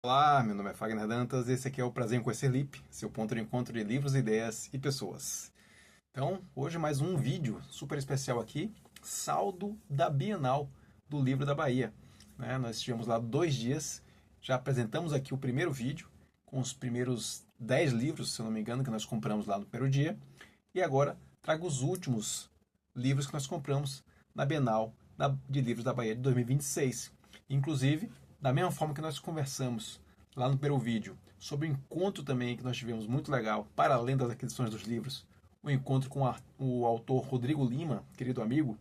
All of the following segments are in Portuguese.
Olá, meu nome é Fagner Dantas, esse aqui é o Prazer em Conhecer Lipe, seu ponto de encontro de livros, ideias e pessoas. Então, hoje mais um vídeo super especial aqui, saldo da Bienal do Livro da Bahia. Nós estivemos lá 2 dias, já apresentamos aqui o primeiro vídeo, com os primeiros 10 livros, se eu não me engano, que nós compramos lá no primeiro dia, e agora trago os últimos livros que nós compramos na Bienal de Livros da Bahia de 2026. Inclusive, da mesma forma que nós conversamos lá no primeiro vídeo sobre o encontro também que nós tivemos muito legal, para além das aquisições dos livros, o encontro com o autor Rodrigo Lima, querido amigo.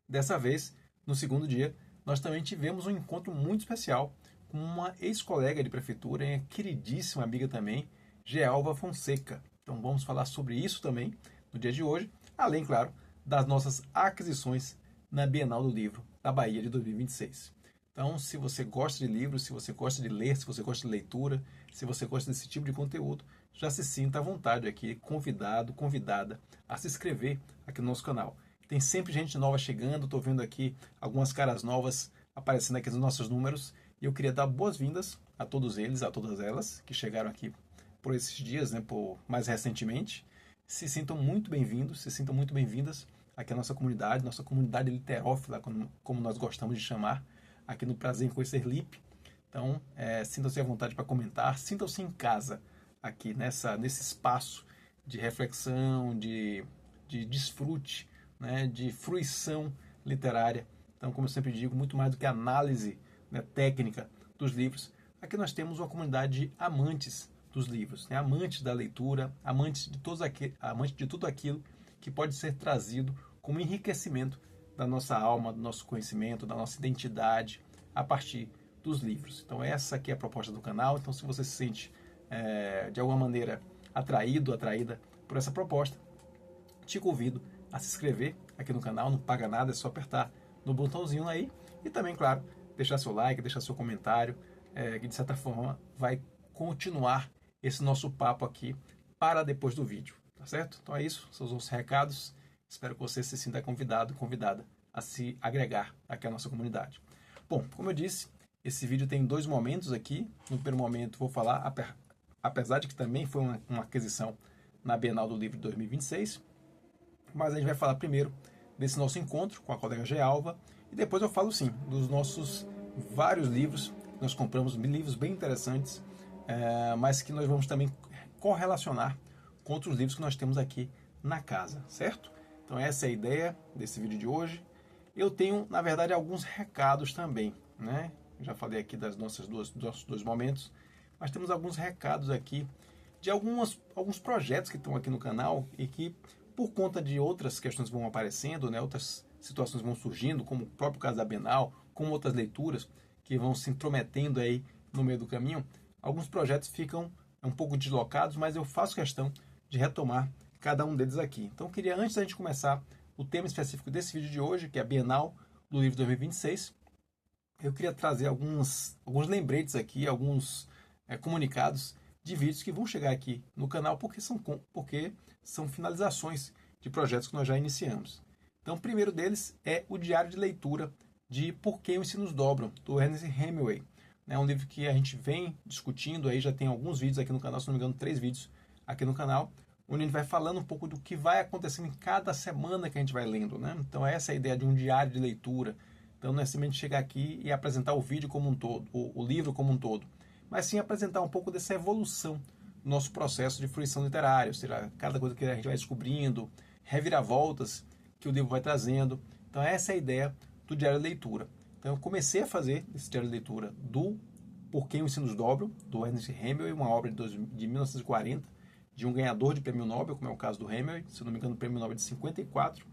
Dessa vez, no segundo dia, nós também tivemos um encontro muito especial com uma ex-colega de prefeitura, e queridíssima amiga também, Gealva Fonseca. Então vamos falar sobre isso também no dia de hoje, além, claro, das nossas aquisições na Bienal do Livro da Bahia de 2026. Então, se você gosta de livros, se você gosta de ler, se você gosta de leitura, se você gosta desse tipo de conteúdo, já se sinta à vontade aqui, convidado, convidada a se inscrever aqui no nosso canal. Tem sempre gente nova chegando, estou vendo aqui algumas caras novas aparecendo aqui nos nossos números, e eu queria dar boas-vindas a todos eles, a todas elas que chegaram aqui por esses dias, mais recentemente. Se sintam muito bem-vindos, se sintam muito bem-vindas aqui à nossa comunidade literófila, como nós gostamos de chamar, aqui no Prazer em Conhecer Lipe. Então, sintam-se à vontade para comentar, sintam-se em casa aqui nesse espaço de reflexão, de desfrute, de fruição literária. Então, como eu sempre digo, muito mais do que análise técnica dos livros, aqui nós temos uma comunidade de amantes dos livros, amantes da leitura, amantes de tudo aquilo que pode ser trazido como enriquecimento da nossa alma, do nosso conhecimento, da nossa identidade a partir dos livros. Então essa aqui é a proposta do canal. Então se você se sente de alguma maneira atraído, atraída por essa proposta, te convido a se inscrever aqui no canal, não paga nada, é só apertar no botãozinho aí e também, claro, deixar seu like, deixar seu comentário, que de certa forma vai continuar esse nosso papo aqui para depois do vídeo, tá certo? Então é isso, são os nossos recados. Espero que você se sinta convidado, convidada a se agregar aqui à nossa comunidade. Bom, como eu disse, esse vídeo tem 2 momentos aqui. No primeiro momento vou falar, apesar de que também foi uma aquisição na Bienal do Livro de 2026, mas a gente vai falar primeiro desse nosso encontro com a colega Gealva, e depois eu falo sim dos nossos vários livros que nós compramos, livros bem interessantes, mas que nós vamos também correlacionar com outros livros que nós temos aqui na casa, certo? Então essa é a ideia desse vídeo de hoje. Eu tenho, na verdade, alguns recados também, Já falei aqui dos nossos 2 momentos, mas temos alguns recados aqui de alguns projetos que estão aqui no canal e que, por conta de outras questões que vão aparecendo, outras situações vão surgindo, como o próprio caso da Bienal, como outras leituras que vão se intrometendo aí no meio do caminho, alguns projetos ficam um pouco deslocados, mas eu faço questão de retomar cada um deles aqui. Então eu queria, antes da gente começar o tema específico desse vídeo de hoje, que é a Bienal do Livro 2026, eu queria trazer alguns lembretes aqui, alguns comunicados de vídeos que vão chegar aqui no canal, porque são finalizações de projetos que nós já iniciamos. Então o primeiro deles é o Diário de Leitura de Por que os Sinos Dobram, do Ernest Hemingway. É um livro que a gente vem discutindo, aí já tem alguns vídeos aqui no canal, se não me engano 3 vídeos aqui no canal, onde a gente vai falando um pouco do que vai acontecendo em cada semana que a gente vai lendo, Então essa é a ideia de um diário de leitura. Então não é simplesmente chegar aqui e apresentar o vídeo como um todo, o livro como um todo, mas sim apresentar um pouco dessa evolução do nosso processo de fruição literária, ou seja, cada coisa que a gente vai descobrindo, reviravoltas que o livro vai trazendo. Então essa é a ideia do diário de leitura. Então eu comecei a fazer esse diário de leitura do Por que os Sinos Dobram, do Ernest Hemingway, uma obra de 1940, de um ganhador de prêmio Nobel, como é o caso do Hemingway, se não me engano, prêmio Nobel de 54.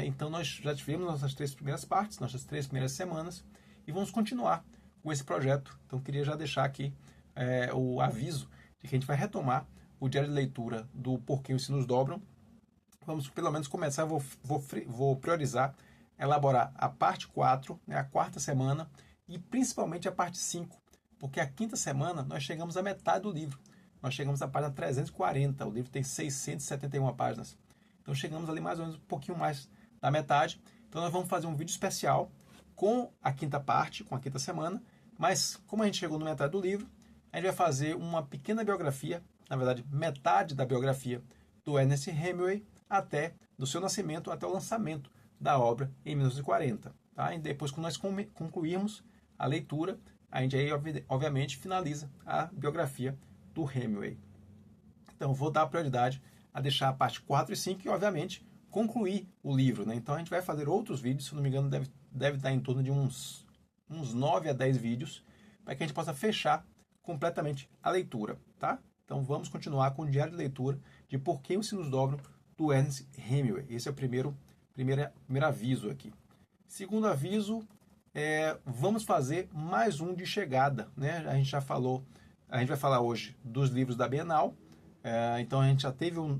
Então nós já tivemos nossas 3 primeiras partes, nossas 3 primeiras semanas, e vamos continuar com esse projeto. Então queria já deixar aqui o aviso de que a gente vai retomar o diário de leitura do Por que os Sinos Dobram. Vamos pelo menos começar, vou priorizar, elaborar a parte 4, a 4ª semana, e principalmente a parte 5, porque a 5ª semana nós chegamos à metade do livro. Nós chegamos à página 340, o livro tem 671 páginas. Então chegamos ali mais ou menos um pouquinho mais da metade. Então nós vamos fazer um vídeo especial com a 5ª parte, com a 5ª semana, Mas, como a gente chegou na metade do livro, a gente vai fazer uma pequena biografia, na verdade, metade da biografia do Ernest Hemingway, até do seu nascimento até o lançamento da obra em 1940. Tá? E depois, quando nós concluirmos a leitura, a gente aí, obviamente, finaliza a biografia do Hemingway. Então, vou dar prioridade a deixar a parte 4 e 5 e, obviamente, concluir o livro. Né? Então, a gente vai fazer outros vídeos, se não me engano, deve estar em torno de uns 9 a 10 vídeos, para que a gente possa fechar completamente a leitura. Tá? Então, vamos continuar com o diário de leitura de Por que os Sinos Dobram, do Ernest Hemingway. Esse é o primeiro aviso aqui. Segundo aviso, vamos fazer mais um de chegada. Né? A gente já falou, a gente vai falar hoje dos livros da Bienal. Então a gente já teve um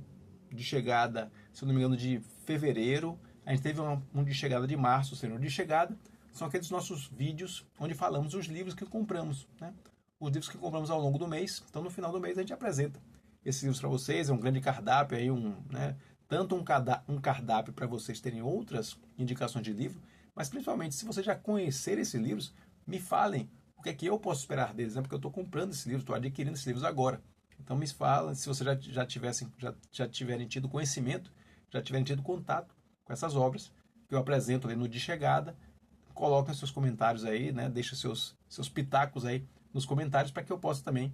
de chegada, se não me engano, de fevereiro. A gente teve um de chegada de março, sendo de chegada. São aqueles nossos vídeos onde falamos os livros que compramos. Né? Os livros que compramos ao longo do mês. Então no final do mês a gente apresenta esses livros para vocês. É um grande cardápio aí, né? Tanto um cardápio para vocês terem outras indicações de livro, mas principalmente, se vocês já conhecerem esses livros, me falem o que é que eu posso esperar deles, né? Porque eu estou comprando esses livros, estou adquirindo esses livros agora. Então me falem, se vocês já tiverem tido conhecimento, já tiverem tido contato com essas obras, que eu apresento ali no de chegada, coloquem seus comentários aí, né? Deixem seus pitacos aí nos comentários para que eu possa também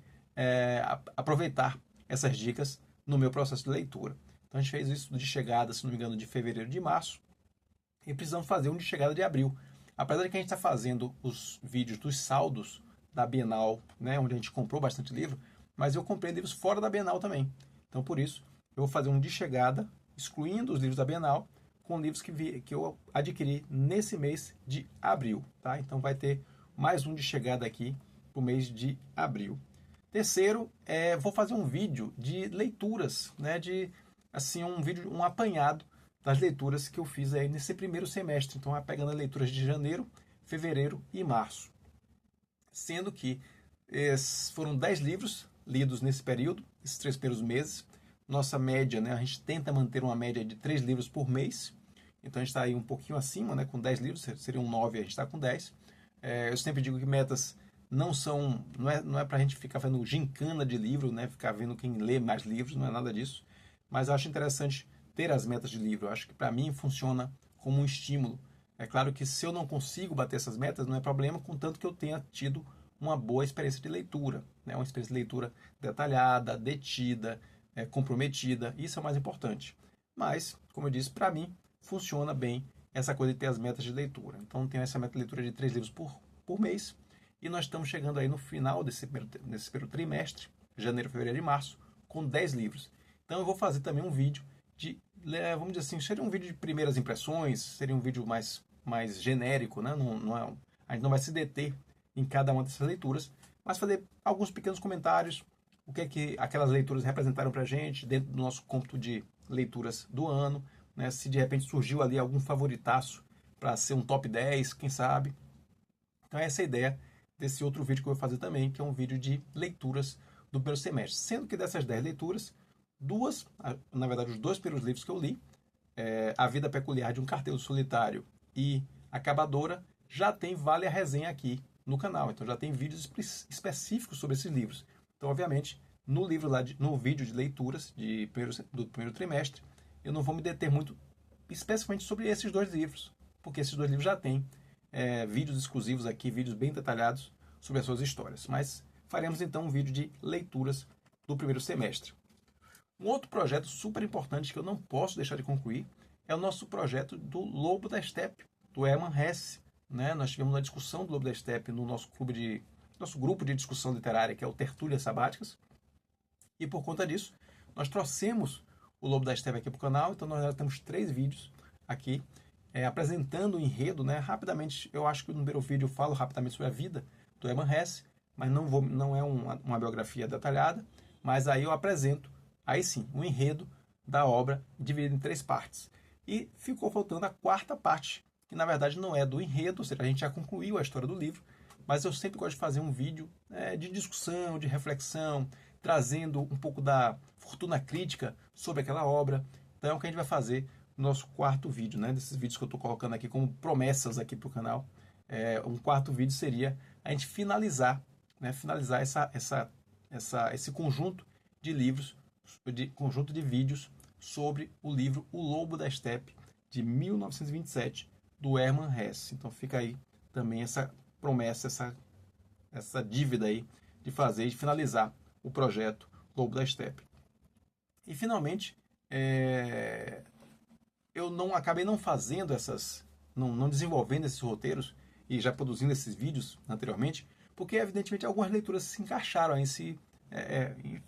aproveitar essas dicas no meu processo de leitura. Então a gente fez isso de chegada, se não me engano, de fevereiro e de março. E precisamos fazer um de chegada de abril. Apesar de que a gente está fazendo os vídeos dos saldos da Bienal, né, onde a gente comprou bastante livro, mas eu comprei livros fora da Bienal também. Então por isso eu vou fazer um de chegada, excluindo os livros da Bienal, com livros que eu adquiri nesse mês de abril. Tá? Então vai ter mais um de chegada aqui para o mês de abril. Terceiro, vou fazer um vídeo de leituras, né, assim, um apanhado das leituras que eu fiz aí nesse primeiro semestre. Então, pegando as leituras de janeiro, fevereiro e março. Sendo que foram 10 livros lidos nesse período, esses 3 primeiros meses. Nossa média, né, a gente tenta manter uma média de 3 livros por mês. Então, a gente está aí um pouquinho acima, né, com 10 livros, seriam 9, a gente está com 10. Eu sempre digo que metas não é para a gente ficar fazendo gincana de livro, né, ficar vendo quem lê mais livros, não é nada disso. Mas eu acho interessante ter as metas de livro. Eu acho que para mim funciona como um estímulo. É claro que se eu não consigo bater essas metas, não é problema, contanto que eu tenha tido uma boa experiência de leitura. Né? Uma experiência de leitura detalhada, detida, comprometida. Isso é o mais importante. Mas, como eu disse, para mim funciona bem essa coisa de ter as metas de leitura. Então, tenho essa meta de leitura de 3 livros por mês. E nós estamos chegando aí no final desse primeiro trimestre, janeiro, fevereiro e março, com 10 livros. Então eu vou fazer também um vídeo de, vamos dizer assim, seria um vídeo de primeiras impressões, seria um vídeo mais genérico, né? A gente não vai se deter em cada uma dessas leituras, mas fazer alguns pequenos comentários, o que é que aquelas leituras representaram para a gente dentro do nosso cômputo de leituras do ano, né? Se de repente surgiu ali algum favoritaço para ser um top 10, quem sabe. Então essa é a ideia desse outro vídeo que eu vou fazer também, que é um vídeo de leituras do primeiro semestre. Sendo que dessas 10 leituras, na verdade os 2 primeiros livros que eu li, A Vida Peculiar de um Carteiro Solitário e Acabadora, já tem Vale a Resenha aqui no canal. Então já tem vídeos específicos sobre esses livros. Então, obviamente, no vídeo de leituras do primeiro trimestre, eu não vou me deter muito especificamente sobre esses 2 livros, porque esses 2 livros já têm vídeos exclusivos aqui, vídeos bem detalhados sobre as suas histórias. Mas faremos então um vídeo de leituras do primeiro semestre. Um outro projeto super importante que eu não posso deixar de concluir é o nosso projeto do Lobo da Steppe, do Hermann Hesse. Né? Nós tivemos uma discussão do Lobo da Steppe no nosso grupo de discussão literária, que é o Tertúlias Sabáticas. E por conta disso, nós trouxemos o Lobo da Steppe aqui para o canal. Então nós já temos 3 vídeos aqui apresentando o enredo. Né? Rapidamente, eu acho que no primeiro vídeo eu falo rapidamente sobre a vida do Hermann Hesse, mas não é uma biografia detalhada. Mas aí eu apresento, aí sim, o enredo da obra dividido em 3 partes. E ficou faltando a 4ª parte, que na verdade não é do enredo, ou seja, a gente já concluiu a história do livro, mas eu sempre gosto de fazer um vídeo de discussão, de reflexão, trazendo um pouco da fortuna crítica sobre aquela obra. Então é o que a gente vai fazer no nosso 4º vídeo, né? Desses vídeos que eu estou colocando aqui como promessas aqui para o canal. Um 4º vídeo seria a gente finalizar, né, finalizar esse conjunto de livros, conjunto de vídeos sobre o livro O Lobo da Estepe, de 1927, do Hermann Hesse. Então fica aí também essa promessa, essa dívida aí de finalizar o projeto Lobo da Estepe. E finalmente, eu acabei não fazendo não desenvolvendo esses roteiros e já produzindo esses vídeos anteriormente, porque evidentemente algumas leituras se encaixaram aí,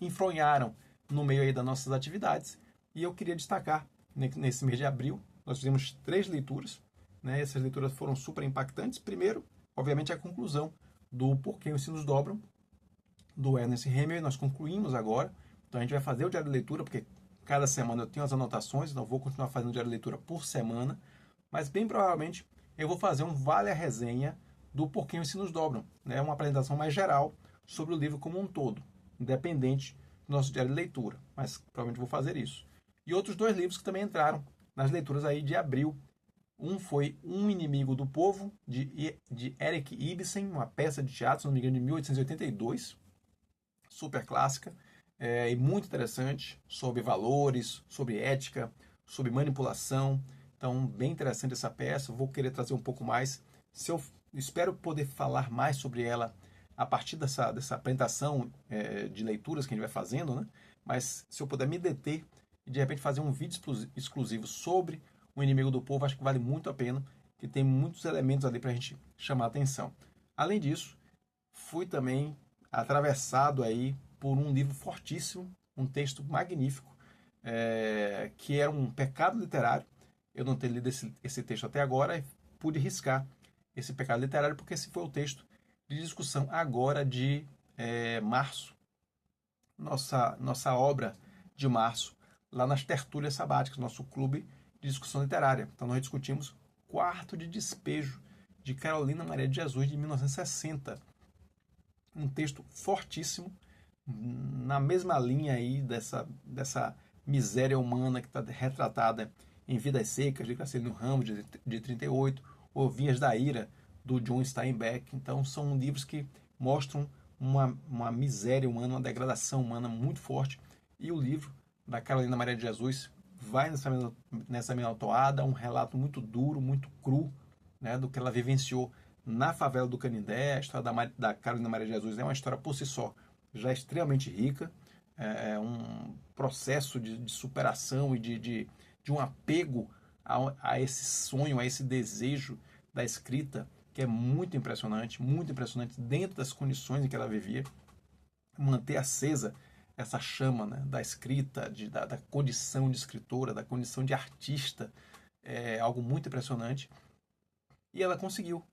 enfronharam no meio aí das nossas atividades, e eu queria destacar nesse mês de abril nós fizemos 3 leituras, né? Essas leituras foram super impactantes. Primeiro, obviamente, a conclusão do Porquê os Sinos Dobram, do Ernest Hemingway. Nós concluímos agora, então a gente vai fazer o diário de leitura, porque cada semana eu tenho as anotações, então vou continuar fazendo o diário de leitura por semana, mas bem provavelmente eu vou fazer um Vale a Resenha do Porquê os Sinos Dobram, né? Uma apresentação mais geral sobre o livro como um todo, independente do nosso diário de leitura, mas provavelmente vou fazer isso. E outros 2 livros que também entraram nas leituras aí de abril. Um foi Um Inimigo do Povo, de Eric Ibsen, uma peça de teatro, se não me engano, de 1882, super clássica, e muito interessante, sobre valores, sobre ética, sobre manipulação. Então, bem interessante essa peça, vou querer trazer um pouco mais. Espero poder falar mais sobre ela a partir dessa apresentação de leituras que a gente vai fazendo, né? Mas se eu puder me deter e de repente fazer um vídeo exclusivo sobre O Inimigo do Povo, acho que vale muito a pena, que tem muitos elementos ali para a gente chamar a atenção. Além disso, fui também atravessado aí por um livro fortíssimo, um texto magnífico, que era um pecado literário. Eu não tenho lido esse texto até agora e pude riscar esse pecado literário, porque esse foi o texto de discussão agora de março, nossa obra de março, lá nas tertúlias sabáticas, nosso clube de discussão literária. Então nós discutimos Quarto de Despejo, de Carolina Maria de Jesus, de 1960. Um texto fortíssimo, na mesma linha aí dessa miséria humana que está retratada em Vidas Secas, de Graciliano Ramos, de 38, ou Vinhas da Ira, do John Steinbeck. Então são livros que mostram uma miséria humana, uma degradação humana muito forte. E o livro da Carolina Maria de Jesus vai nessa mesma toada, um relato muito duro, muito cru, né, do que ela vivenciou na favela do Canindé. A história da Carolina Maria de Jesus é uma história por si só já extremamente rica, um processo de superação e de um apego a esse sonho, a esse desejo da escrita, que é muito impressionante dentro das condições em que ela vivia, manter acesa essa chama, né, da escrita, da condição de escritora, da condição de artista, é algo muito impressionante. E ela conseguiu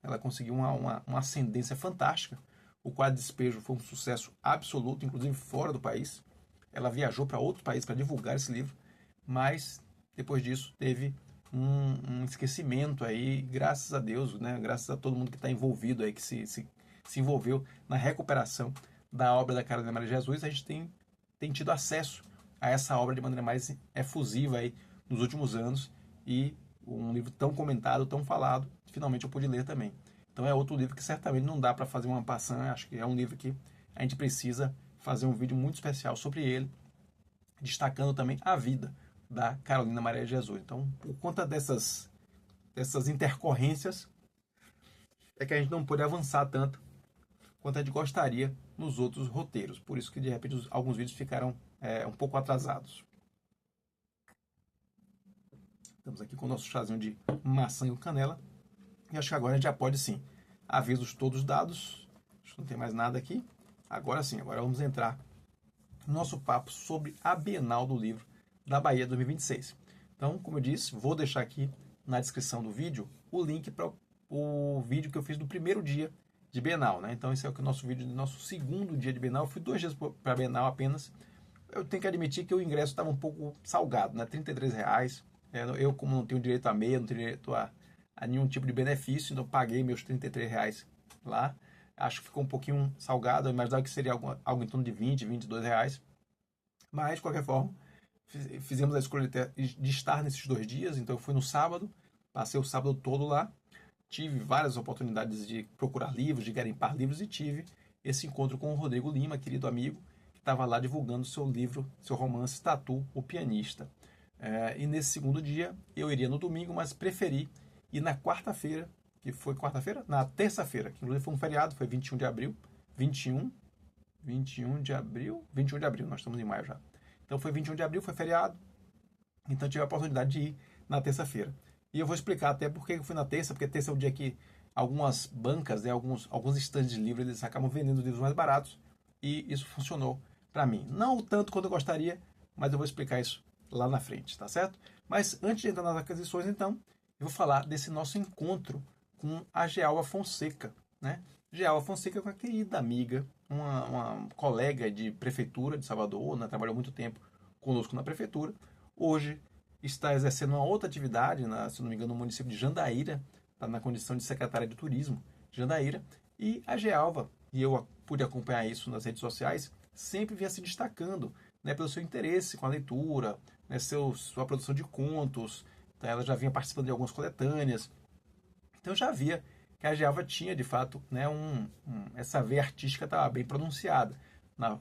uma ascendência fantástica. O Quarto de Despejo foi um sucesso absoluto, inclusive fora do país. Ela viajou para outros países para divulgar esse livro, mas depois disso teve um esquecimento aí, graças a Deus, né? Graças a todo mundo que está envolvido aí, que se envolveu na recuperação da obra da Carolina Maria de Jesus. A gente tem tido acesso a essa obra de maneira mais efusiva aí nos últimos anos, e um livro tão comentado, tão falado, finalmente eu pude ler também. Então é outro livro que certamente não dá para fazer uma passagem. Acho que é um livro que a gente precisa fazer um vídeo muito especial sobre ele, destacando também a vida da Carolina Maria de Jesus. Então, por conta dessas intercorrências, é que a gente não pôde avançar tanto quanto a gente gostaria nos outros roteiros. Por isso que, de repente, alguns vídeos ficaram um pouco atrasados. Estamos aqui com o nosso chazinho de maçã e canela. E acho que agora a gente já pode sim. Avisos todos dados. Acho que não tem mais nada aqui. Agora sim, agora vamos entrar no nosso papo sobre a Bienal do Livro da Bahia 2026. Então, como eu disse, vou deixar aqui na descrição do vídeo o link para o vídeo que eu fiz do primeiro dia de Bienal, né? Então esse é o nosso vídeo do nosso segundo dia de Bienal. Eu fui 2 dias para a Bienal apenas. Eu tenho que admitir que o ingresso estava um pouco salgado, né? R$ 33. Eu, como não tenho direito a meia, não tenho direito a nenhum tipo de benefício, então paguei meus R$ 33 lá. Acho que ficou um pouquinho salgado, eu imaginava que seria algo em torno de R$ 20, R$ 22. Mas, de qualquer forma, fizemos a escolha de estar nesses 2 dias. Então eu fui no sábado, passei o sábado todo lá. tive várias oportunidades de procurar livros, de garimpar livros, e tive esse encontro com o Rodrigo Lima, querido amigo, que estava lá divulgando seu livro, seu romance Tatu, o Pianista. E nesse segundo dia, eu iria no domingo, mas preferi ir na quarta-feira, que foi quarta-feira? Na terça-feira, que inclusive foi um feriado, foi 21 de abril. 21 de abril? 21 de abril, nós estamos em maio já. Então foi 21 de abril, foi feriado, então tive a oportunidade de ir na terça-feira. E eu vou explicar até por que eu fui na terça, porque terça é o dia que algumas bancas, né, alguns estandes de livros, eles acabam vendendo livros mais baratos, e isso funcionou para mim. Não tanto quanto eu gostaria, mas eu vou explicar isso lá na frente, tá certo? Mas antes de entrar nas aquisições, então, eu vou falar desse nosso encontro com a Gealva Fonseca, né? Gealva Fonseca é uma querida amiga, uma colega de prefeitura de Salvador, né? Trabalhou muito tempo conosco na prefeitura. Hoje está exercendo uma outra atividade, se não me engano, no município de Jandaíra, está na condição de secretária de turismo de Jandaíra. E a Gealva, e eu pude acompanhar isso nas redes sociais, sempre vinha se destacando, né, pelo seu interesse com a leitura, né, sua produção de contos. Então, ela já vinha participando de algumas coletâneas. Então já via que a Gealva tinha, de fato, né, essa veia artística estava bem pronunciada,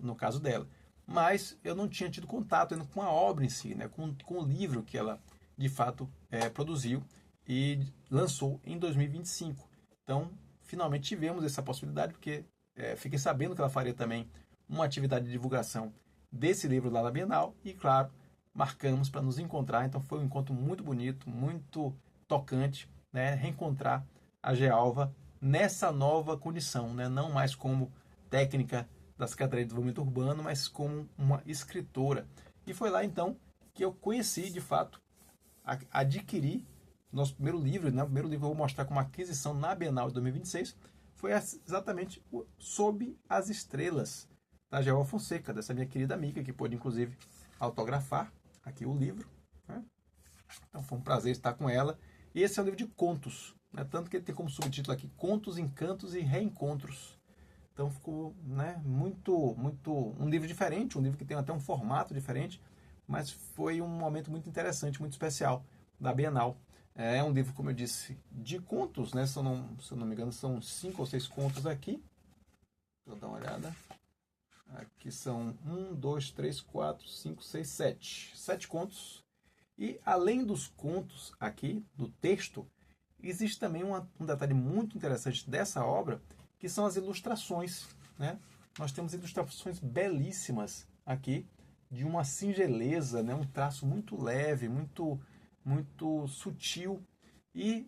no caso dela. Mas eu não tinha tido contato ainda com a obra em si, né, com o livro que ela, de fato, produziu e lançou em 2025. Então, finalmente tivemos essa possibilidade, porque fiquei sabendo que ela faria também uma atividade de divulgação desse livro lá na Bienal e, claro, marcamos para nos encontrar. Então foi um encontro muito bonito, muito tocante, né, reencontrar a Gealva nessa nova condição, né, não mais como técnica da Secretaria de Desenvolvimento Urbano, mas como uma escritora. E foi lá então que eu conheci, de fato, adquiri nosso primeiro livro, né, o primeiro livro que eu vou mostrar como aquisição na Bienal de 2026, foi exatamente o Sob as Estrelas, da Gealva Fonseca, dessa minha querida amiga, que pôde inclusive autografar aqui o livro, né? Então foi um prazer estar com ela. E esse é um livro de contos, né? Tanto que ele tem como subtítulo aqui Contos, Encantos e Reencontros. Então ficou, né, muito um livro diferente, um livro que tem até um formato diferente, mas foi um momento muito interessante, muito especial da Bienal. É um livro, como eu disse, de contos, né? Se eu não me engano, são 5 ou 6 contos aqui. Vou dar uma olhada. Aqui são 1, 2, 3, 4, 5, 6, 7. 7 contos. E além dos contos aqui, do texto, existe também um detalhe muito interessante dessa obra, que são as ilustrações, né? Nós temos ilustrações belíssimas aqui, de uma singeleza, né? Um traço muito leve, muito sutil. E,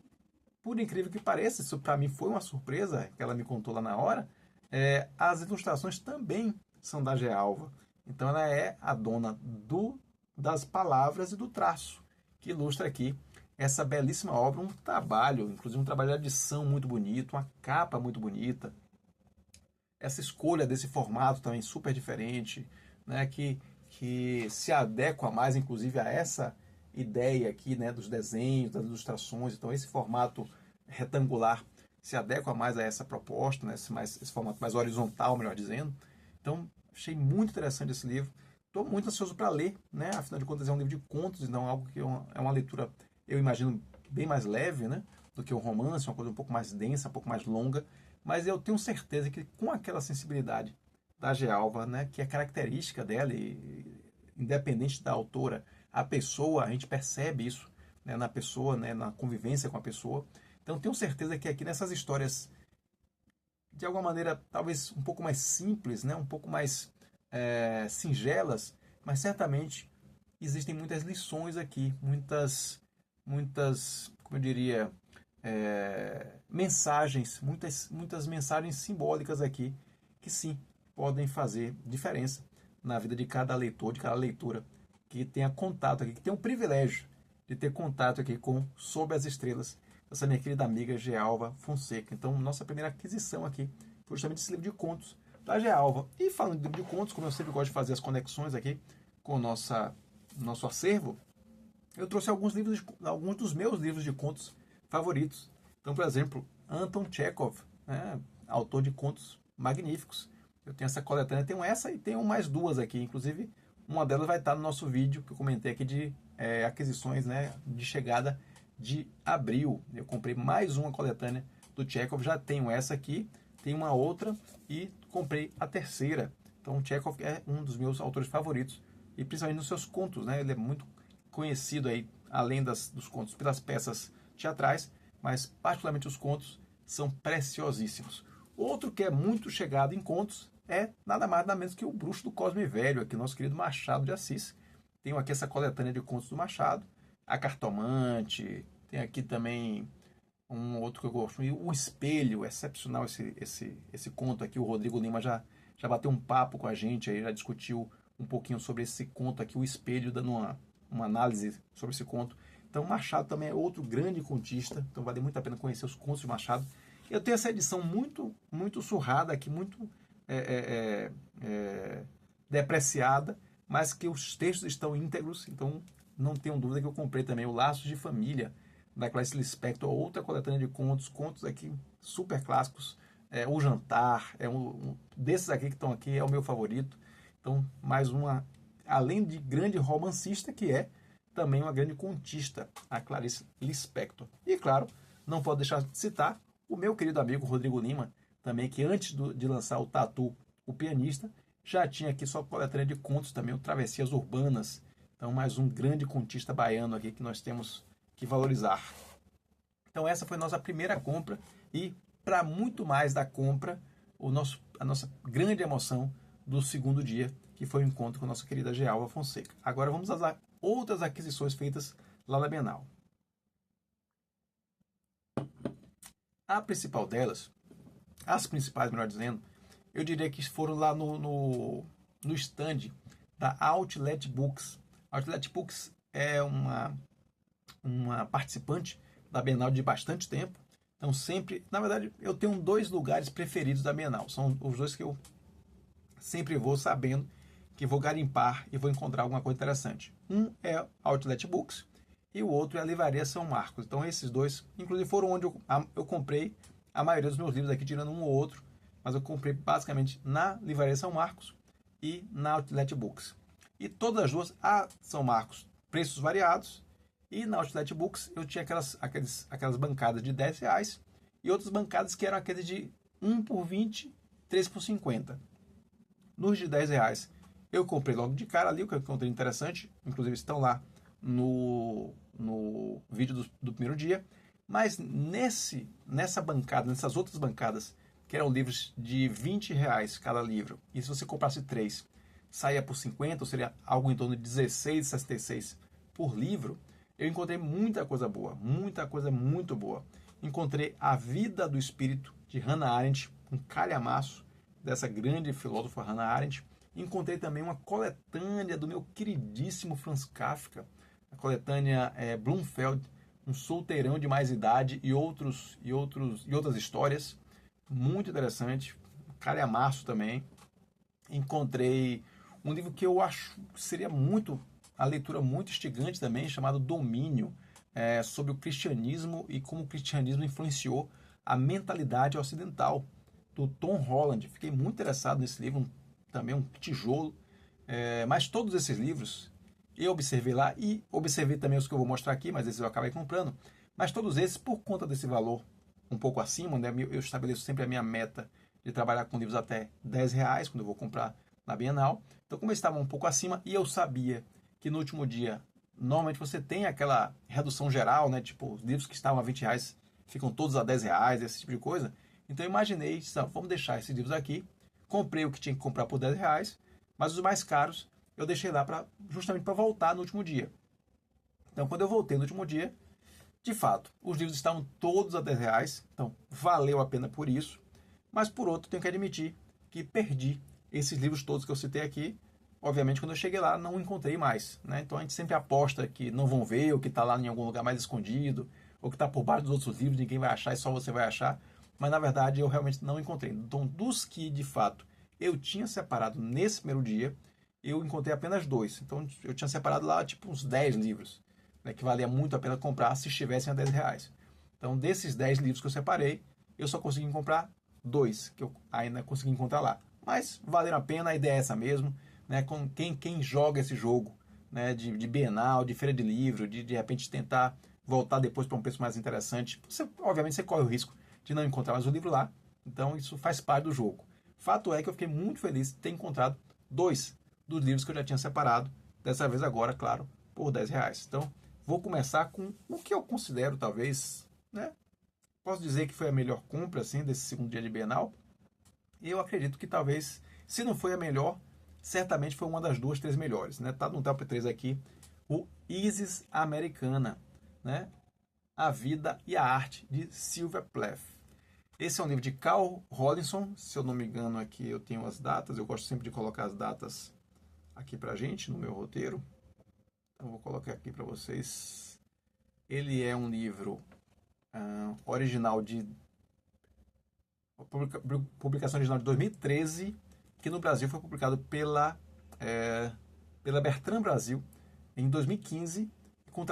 por incrível que pareça, isso para mim foi uma surpresa, que ela me contou lá na hora, as ilustrações também são da Gealva. Então ela é a dona das palavras e do traço, que ilustra aqui essa belíssima obra, um trabalho, inclusive um trabalho de edição muito bonito, uma capa muito bonita. Essa escolha desse formato também super diferente, né, que se adequa mais, inclusive, a essa ideia aqui, né, dos desenhos, das ilustrações. Então esse formato retangular se adequa mais a essa proposta, né, esse formato mais horizontal, melhor dizendo. Então achei muito interessante esse livro. Estou muito ansioso para ler, né? Afinal de contas é um livro de contos, então algo que é uma leitura, eu imagino, bem mais leve, né, do que um romance, uma coisa um pouco mais densa, um pouco mais longa. Mas eu tenho certeza que com aquela sensibilidade da Gealva, né, que é característica dela, e independente da autora, a pessoa, a gente percebe isso, né, na pessoa, né, na convivência com a pessoa. Então tenho certeza que aqui nessas histórias, de alguma maneira, talvez um pouco mais simples, né, um pouco mais singelas, mas certamente existem muitas lições aqui, muitas, como eu diria, mensagens, muitas mensagens simbólicas aqui, que sim, podem fazer diferença na vida de cada leitor, de cada leitura que tenha contato aqui, que tenha o privilégio de ter contato aqui com Sob as Estrelas, essa minha querida amiga Gealva Fonseca. Então, nossa primeira aquisição aqui foi justamente esse livro de contos da Gealva. E falando de livro de contos, como eu sempre gosto de fazer as conexões aqui com o nosso acervo, eu trouxe alguns dos meus livros de contos favoritos. Então, por exemplo, Anton Chekhov, né, autor de contos magníficos. Eu tenho essa coletânea, tenho essa e tenho mais duas aqui. Inclusive, uma delas vai estar no nosso vídeo que eu comentei aqui de aquisições, né, de chegada de abril. Eu comprei mais uma coletânea do Chekhov, já tenho essa aqui, tem uma outra e comprei a terceira. Então, Chekhov é um dos meus autores favoritos, e principalmente nos seus contos, né? Ele é muito conhecido aí, além dos contos, pelas peças teatrais, mas particularmente os contos são preciosíssimos. Outro que é muito chegado em contos é nada mais nada menos que o Bruxo do Cosme Velho, aqui nosso querido Machado de Assis. Tenho aqui essa coletânea de contos do Machado, A Cartomante, tem aqui também um outro que eu gosto, O Espelho, excepcional esse conto aqui. O Rodrigo Lima já bateu um papo com a gente, aí já discutiu um pouquinho sobre esse conto aqui, O Espelho, dando uma análise sobre esse conto. Então, Machado também é outro grande contista, então vale muito a pena conhecer os contos de Machado. Eu tenho essa edição muito surrada aqui, muito depreciada, mas que os textos estão íntegros, então não tenho dúvida que eu comprei também o Laços de Família, da Clarice Lispector, outra coletânea de contos aqui super clássicos. O Jantar, desses aqui que estão aqui, é o meu favorito. Então, mais uma, além de grande romancista, que é também uma grande contista, a Clarice Lispector. E, claro, não pode deixar de citar o meu querido amigo Rodrigo Lima, também, que antes de lançar o Tatu, o Pianista, já tinha aqui sua coletânea de contos também, o Travessias Urbanas. Então, mais um grande contista baiano aqui que nós temos que valorizar. Então, essa foi a nossa primeira compra, e para muito mais da compra, a nossa grande emoção do segundo dia, que foi o encontro com a nossa querida Gealva Fonseca. Agora vamos às outras aquisições feitas lá na Bienal. A principal delas, as principais, melhor dizendo, eu diria que foram lá no stand da Outlet Books. A Outlet Books é uma participante da Bienal de bastante tempo. Então sempre, na verdade, eu tenho dois lugares preferidos da Bienal. São os dois que eu sempre vou sabendo que vou garimpar e vou encontrar alguma coisa interessante. Um é a Outlet Books e o outro é a Livraria São Marcos. Então esses dois, inclusive, foram onde eu comprei a maioria dos meus livros aqui, tirando um ou outro, mas eu comprei basicamente na Livraria São Marcos e na Outlet Books. E todas as duas, a São Marcos, preços variados, e na Outlet Books eu tinha aquelas bancadas de R$10 e outras bancadas que eram aqueles de 1 por 20, 3 por 50. Nos de R$10 eu comprei logo de cara ali, o que eu encontrei interessante, inclusive estão lá no vídeo do primeiro dia. Mas nessa bancada, nessas outras bancadas, que eram livros de R$20 cada livro, e se você comprasse 3, saía por 50, ou seria algo em torno de R$16,66 por livro, eu encontrei muita coisa boa, muita coisa muito boa. Encontrei A Vida do Espírito, de Hannah Arendt, um calhamaço dessa grande filósofa Hannah Arendt. Encontrei também uma coletânea do meu queridíssimo Franz Kafka, a coletânea Blumfeld, Um Solteirão de Mais Idade e outras histórias. Muito interessante, calhamaço também. Encontrei um livro que eu acho que seria a leitura muito instigante também, chamado Domínio, sobre o cristianismo e como o cristianismo influenciou a mentalidade ocidental, do Tom Holland. Fiquei muito interessado nesse livro, também um tijolo. Mas todos esses livros eu observei lá, e observei também os que eu vou mostrar aqui, mas esses eu acabei comprando. Mas todos esses, por conta desse valor um pouco acima, né, eu estabeleço sempre a minha meta de trabalhar com livros até R$10 quando eu vou comprar na Bienal. Então, como eles estavam um pouco acima, e eu sabia que no último dia, normalmente você tem aquela redução geral, né? Tipo, os livros que estavam a R$20 ficam todos a R$10, esse tipo de coisa. Então eu imaginei, vamos deixar esses livros aqui. Comprei o que tinha que comprar por R$10, mas os mais caros eu deixei lá justamente para voltar no último dia. Então, quando eu voltei no último dia, de fato, os livros estavam todos a R$10, então valeu a pena por isso. Mas, por outro, tenho que admitir que perdi esses livros todos que eu citei aqui. Obviamente, quando eu cheguei lá, não encontrei mais, né? Então, a gente sempre aposta que não vão ver, ou que está lá em algum lugar mais escondido, ou que está por baixo dos outros livros, ninguém vai achar e só você vai achar. Mas, na verdade, eu realmente não encontrei. Então, dos que, de fato, eu tinha separado nesse primeiro dia, eu encontrei apenas 2. Então, eu tinha separado lá, tipo, uns 10 livros, né, que valia muito a pena comprar se estivessem a R$10. Então, desses 10 livros que eu separei, eu só consegui comprar 2, que eu ainda consegui encontrar lá. Mas valeram a pena, a ideia é essa mesmo, né? Com quem joga esse jogo, né, de Bienal, de Feira de Livro, de repente tentar voltar depois para um preço mais interessante, obviamente você corre o risco de não encontrar mais o livro lá. Então isso faz parte do jogo. Fato é que eu fiquei muito feliz de ter encontrado 2 dos livros que eu já tinha separado. Dessa vez agora, claro, por R$10. Então vou começar com o que eu considero talvez, né? Posso dizer que foi a melhor compra assim, desse segundo dia de Bienal. E eu acredito que talvez, se não foi a melhor, certamente foi uma das 2, 3 melhores. Né? Tá no top 3 aqui, o Isis Americana, né? A Vida e a Arte, de Sylvia Plath. Esse é um livro de Cal Rollinson, se eu não me engano aqui eu tenho as datas, eu gosto sempre de colocar as datas aqui pra gente, no meu roteiro. Então vou colocar aqui para vocês. Ele é um livro original de... publicação original de 2013, que no Brasil foi publicado pela Bertrand Brasil em 2015, com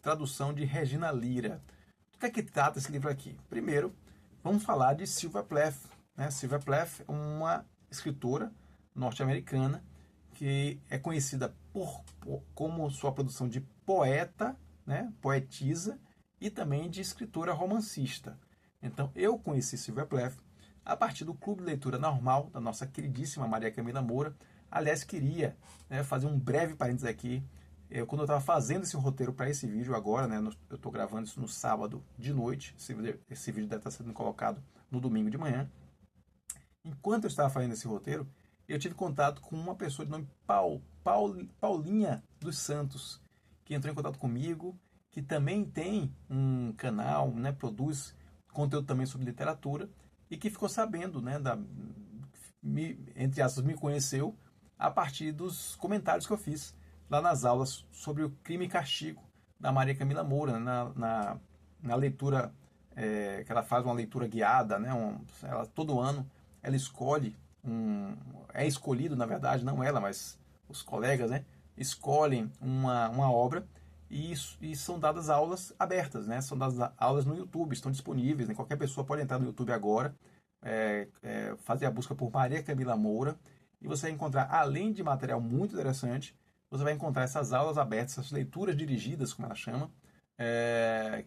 tradução de Regina Lira. Do que é que trata esse livro aqui? Primeiro, vamos falar de Sylvia Plath. Né? Sylvia Plath é uma escritora norte-americana que é conhecida como sua produção de poeta, né? Poetisa, e também de escritora romancista. Então, eu conheci Sylvia Plath a partir do Clube de Leitura Normal, da nossa queridíssima Maria Camila Moura. Aliás, queria, né, fazer um breve parênteses aqui. Quando eu estava fazendo esse roteiro para esse vídeo agora, né, eu estou gravando isso no sábado de noite, esse vídeo deve estar sendo colocado no domingo de manhã. Enquanto eu estava fazendo esse roteiro, eu tive contato com uma pessoa de nome Paulinha dos Santos, que entrou em contato comigo, que também tem um canal, né, produz conteúdo também sobre literatura, e que ficou sabendo, né, entre aspas, me conheceu a partir dos comentários que eu fiz lá nas aulas sobre o Crime e Castigo da Maria Camila Moura, né, na leitura, que ela faz uma leitura guiada, né, ela, todo ano ela escolhe, é escolhido, na verdade, não ela, mas os colegas, né, escolhem uma obra e são dadas aulas abertas, né, são dadas aulas no YouTube, estão disponíveis, né, qualquer pessoa pode entrar no YouTube agora, fazer a busca por Maria Camila Moura, e você vai encontrar, além de material muito interessante, você vai encontrar essas aulas abertas, essas leituras dirigidas, como ela chama,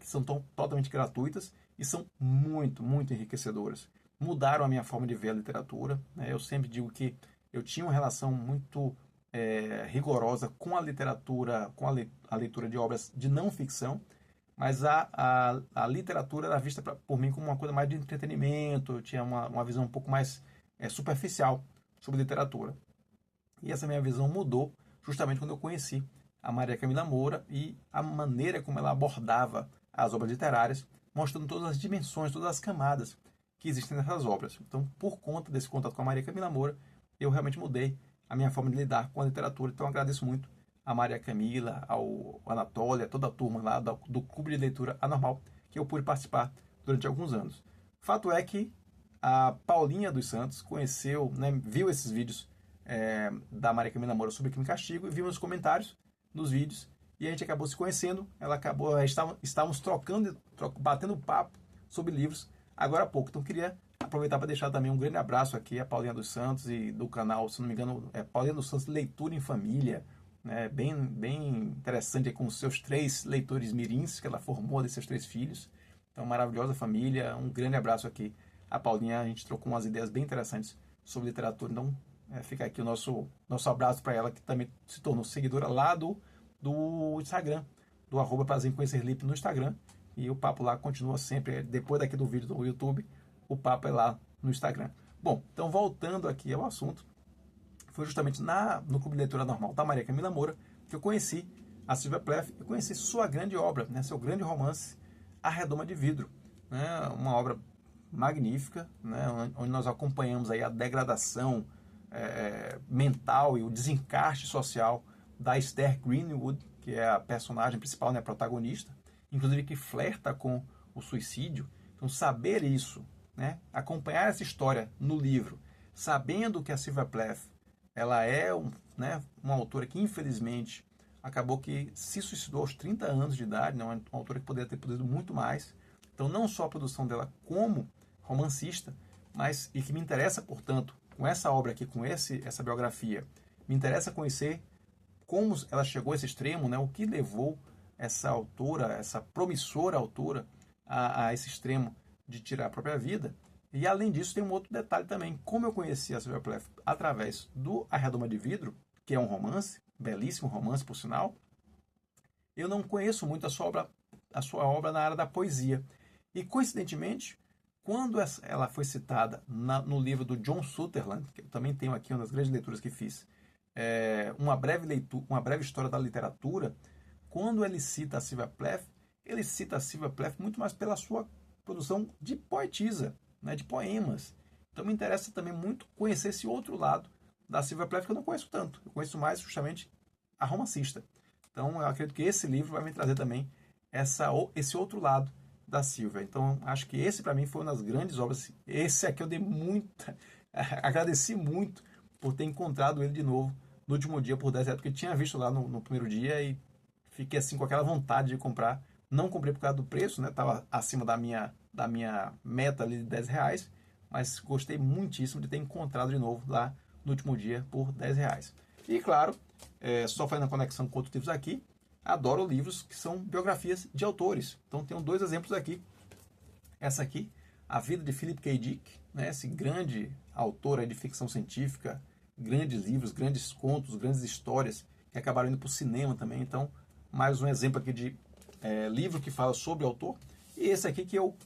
que são totalmente gratuitas e são muito, muito enriquecedoras. Mudaram a minha forma de ver a literatura. Né? Eu sempre digo que eu tinha uma relação muito rigorosa com a literatura, com a leitura de obras de não ficção, mas a literatura era vista por mim como uma coisa mais de entretenimento, eu tinha uma visão um pouco mais superficial sobre literatura. E essa minha visão mudou justamente quando eu conheci a Maria Camila Moura e a maneira como ela abordava as obras literárias, mostrando todas as dimensões, todas as camadas que existem nessas obras. Então, por conta desse contato com a Maria Camila Moura, eu realmente mudei a minha forma de lidar com a literatura. Então, eu agradeço muito a Maria Camila, ao Anatoly, a toda a turma lá do Clube de Leitura Anormal, que eu pude participar durante alguns anos. Fato é que a Paulinha dos Santos conheceu, né, viu esses vídeos da Maria Camila Moura sobre Crime e Castigo e viu nos comentários, nos vídeos, e a gente acabou se conhecendo. Estávamos batendo papo sobre livros agora há pouco. Então, queria aproveitar para deixar também um grande abraço aqui a Paulinha dos Santos e do canal, se não me engano, Paulinha dos Santos Leitura em Família, né, bem interessante, com os seus 3 leitores mirins que ela formou desses 3 filhos. Então, maravilhosa família. Um grande abraço aqui a Paulinha. A gente trocou umas ideias bem interessantes sobre literatura. Então, fica aqui o nosso abraço para ela, que também se tornou seguidora lá do Instagram, do @Prazer em Conhecer Lipe no Instagram. E o papo lá continua sempre, depois daqui do vídeo do YouTube, o papo é lá no Instagram. Bom, então voltando aqui ao assunto, foi justamente no Clube de Leitura Normal da Maria Camila Moura que eu conheci a Sylvia Plath e conheci sua grande obra, né, seu grande romance, A Redoma de Vidro. Né, uma obra magnífica, né, onde nós acompanhamos aí a degradação mental e o desencaixe social da Esther Greenwood, que é a personagem principal, né, a protagonista, inclusive que flerta com o suicídio. Então, saber isso, né, acompanhar essa história no livro, sabendo que a Sylvia Plath ela é uma autora que, infelizmente, acabou que se suicidou aos 30 anos de idade, né, uma autora que poderia ter produzido muito mais. Então, não só a produção dela como romancista, mas, e que me interessa, portanto, com essa obra aqui, com essa biografia, me interessa conhecer como ela chegou a esse extremo, né, o que levou essa autora, essa promissora autora, a esse extremo de tirar a própria vida. E além disso, tem um outro detalhe também. Como eu conheci a Sylvia Plath através do A Redoma de Vidro, que é um romance, belíssimo romance, por sinal, eu não conheço muito a sua obra na área da poesia. E, coincidentemente, quando ela foi citada no livro do John Sutherland, que eu também tenho aqui uma das grandes leituras que fiz, uma breve história da literatura, quando ele cita a Sylvia Plath, ele cita a Sylvia Plath muito mais pela sua produção de poetisa, né, de poemas. Então me interessa também muito conhecer esse outro lado da Sylvia Plath, que eu não conheço tanto. Eu conheço mais justamente a romancista. Então eu acredito que esse livro vai me trazer também esse outro lado da Sylvia. Então acho que esse para mim foi uma das grandes obras. Esse aqui eu dei muita... agradeci muito por ter encontrado ele de novo no último dia por 10 reais, porque eu tinha visto lá no primeiro dia e fiquei assim com aquela vontade de comprar. Não comprei por causa do preço, né? Estava acima da minha meta ali de 10 reais, mas gostei muitíssimo de ter encontrado de novo lá no último dia por 10 reais. E claro, só fazendo a conexão com outros livros aqui, adoro livros que são biografias de autores. Então tenho dois exemplos aqui. Essa aqui, A Vida de Philip K. Dick, né? Esse grande autor de ficção científica, grandes livros, grandes contos, grandes histórias que acabaram indo para o cinema também. Então, mais um exemplo aqui de livro que fala sobre o autor. E esse aqui que eu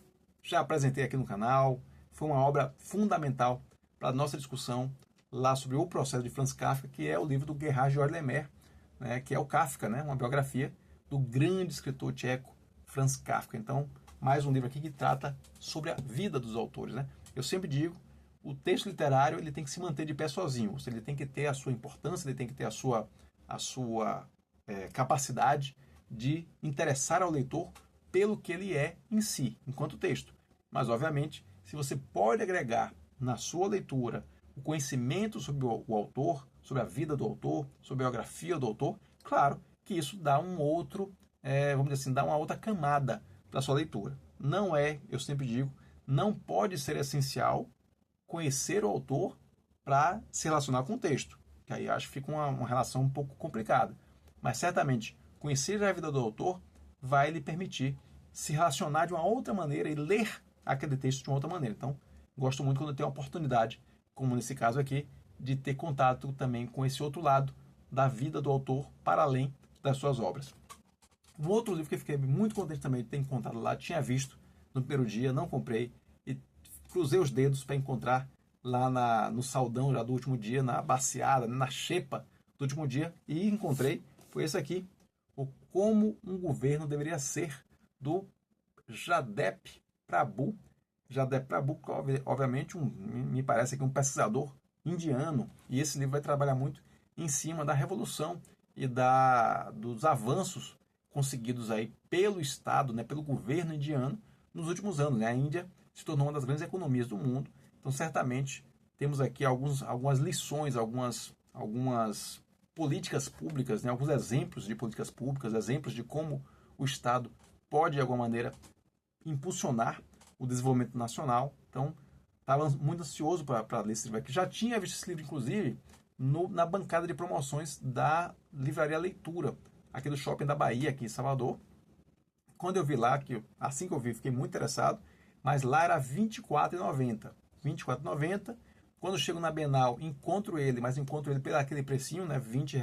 já apresentei aqui no canal, foi uma obra fundamental para a nossa discussão lá sobre o processo de Franz Kafka, que é o livro do Gerhard Georg Lemaitre, né, que é o Kafka, né, uma biografia do grande escritor tcheco Franz Kafka. Então, mais um livro aqui que trata sobre a vida dos autores, né? Eu sempre digo, o texto literário ele tem que se manter de pé sozinho, ele tem que ter a sua importância, ele tem que ter a sua capacidade de interessar ao leitor pelo que ele é em si, enquanto texto. Mas, obviamente, se você pode agregar na sua leitura o conhecimento sobre o autor, sobre a vida do autor, sobre a biografia do autor, claro que isso dá um outro, vamos dizer assim, dá uma outra camada para a sua leitura. Não eu sempre digo, não pode ser essencial conhecer o autor para se relacionar com o texto, que aí acho que fica uma relação um pouco complicada. Mas certamente conhecer a vida do autor vai lhe permitir se relacionar de uma outra maneira e ler aquele texto de uma outra maneira. Então, gosto muito quando eu tenho a oportunidade, como nesse caso aqui, de ter contato também com esse outro lado da vida do autor para além das suas obras. Um outro livro que eu fiquei muito contente também de ter encontrado lá, tinha visto no primeiro dia, não comprei, e cruzei os dedos para encontrar lá no saldão já do último dia, na baciada, na xepa do último dia, e encontrei, foi esse aqui, o Como um Governo Deveria Ser, do Jadep Prabhu. Jadep Prabhu, obviamente, me parece que um pesquisador indiano, e esse livro vai trabalhar muito em cima da revolução e dos avanços conseguidos aí pelo Estado, né, pelo governo indiano nos últimos anos. Né? A Índia se tornou uma das grandes economias do mundo, então certamente temos aqui algumas lições, algumas políticas públicas, né, alguns exemplos de políticas públicas, exemplos de como o Estado pode, de alguma maneira, impulsionar o desenvolvimento nacional. Então, estava muito ansioso para ler esse livro aqui. Já tinha visto esse livro, inclusive, na bancada de promoções da Livraria Leitura, aqui do Shopping da Bahia, aqui em Salvador. Quando eu vi lá, assim que eu vi, fiquei muito interessado, mas lá era R$ 24,90. R$ 24,90. Quando eu chego na Bienal, encontro ele pelo aquele precinho, né, R$ 20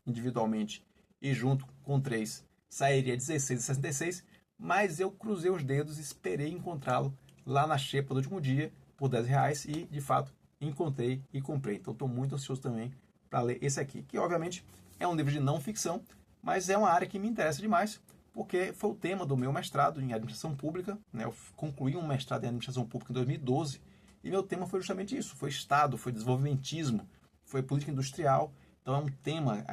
individualmente, e junto com 3 sairia R$ 16,66, mas eu cruzei os dedos e esperei encontrá-lo lá na xepa do último dia por R$ 10 e, de fato, encontrei e comprei. Então estou muito ansioso também para ler esse aqui, que obviamente é um livro de não ficção, mas é uma área que me interessa demais, porque foi o tema do meu mestrado em administração pública, né? Eu concluí um mestrado em administração pública em 2012, e meu tema foi justamente isso, foi Estado, foi desenvolvimentismo, foi política industrial. Então é um tema,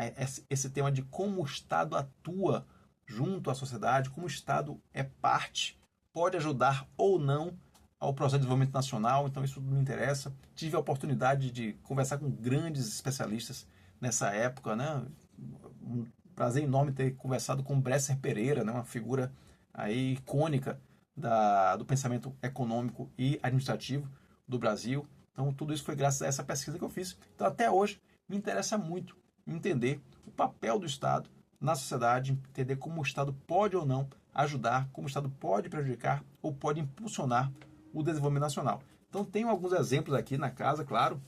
esse tema de como o Estado atua junto à sociedade, como o Estado é parte, pode ajudar ou não ao processo de desenvolvimento nacional. Então isso me interessa. Tive a oportunidade de conversar com grandes especialistas nessa época, né? Um prazer enorme ter conversado com Bresser Pereira, né? Uma figura aí icônica do pensamento econômico e administrativo do Brasil. Então tudo isso foi graças a essa pesquisa que eu fiz. Então até hoje me interessa muito entender o papel do Estado na sociedade, entender como o Estado pode ou não ajudar, como o Estado pode prejudicar ou pode impulsionar o desenvolvimento nacional. Então, tenho alguns exemplos aqui na casa, claro,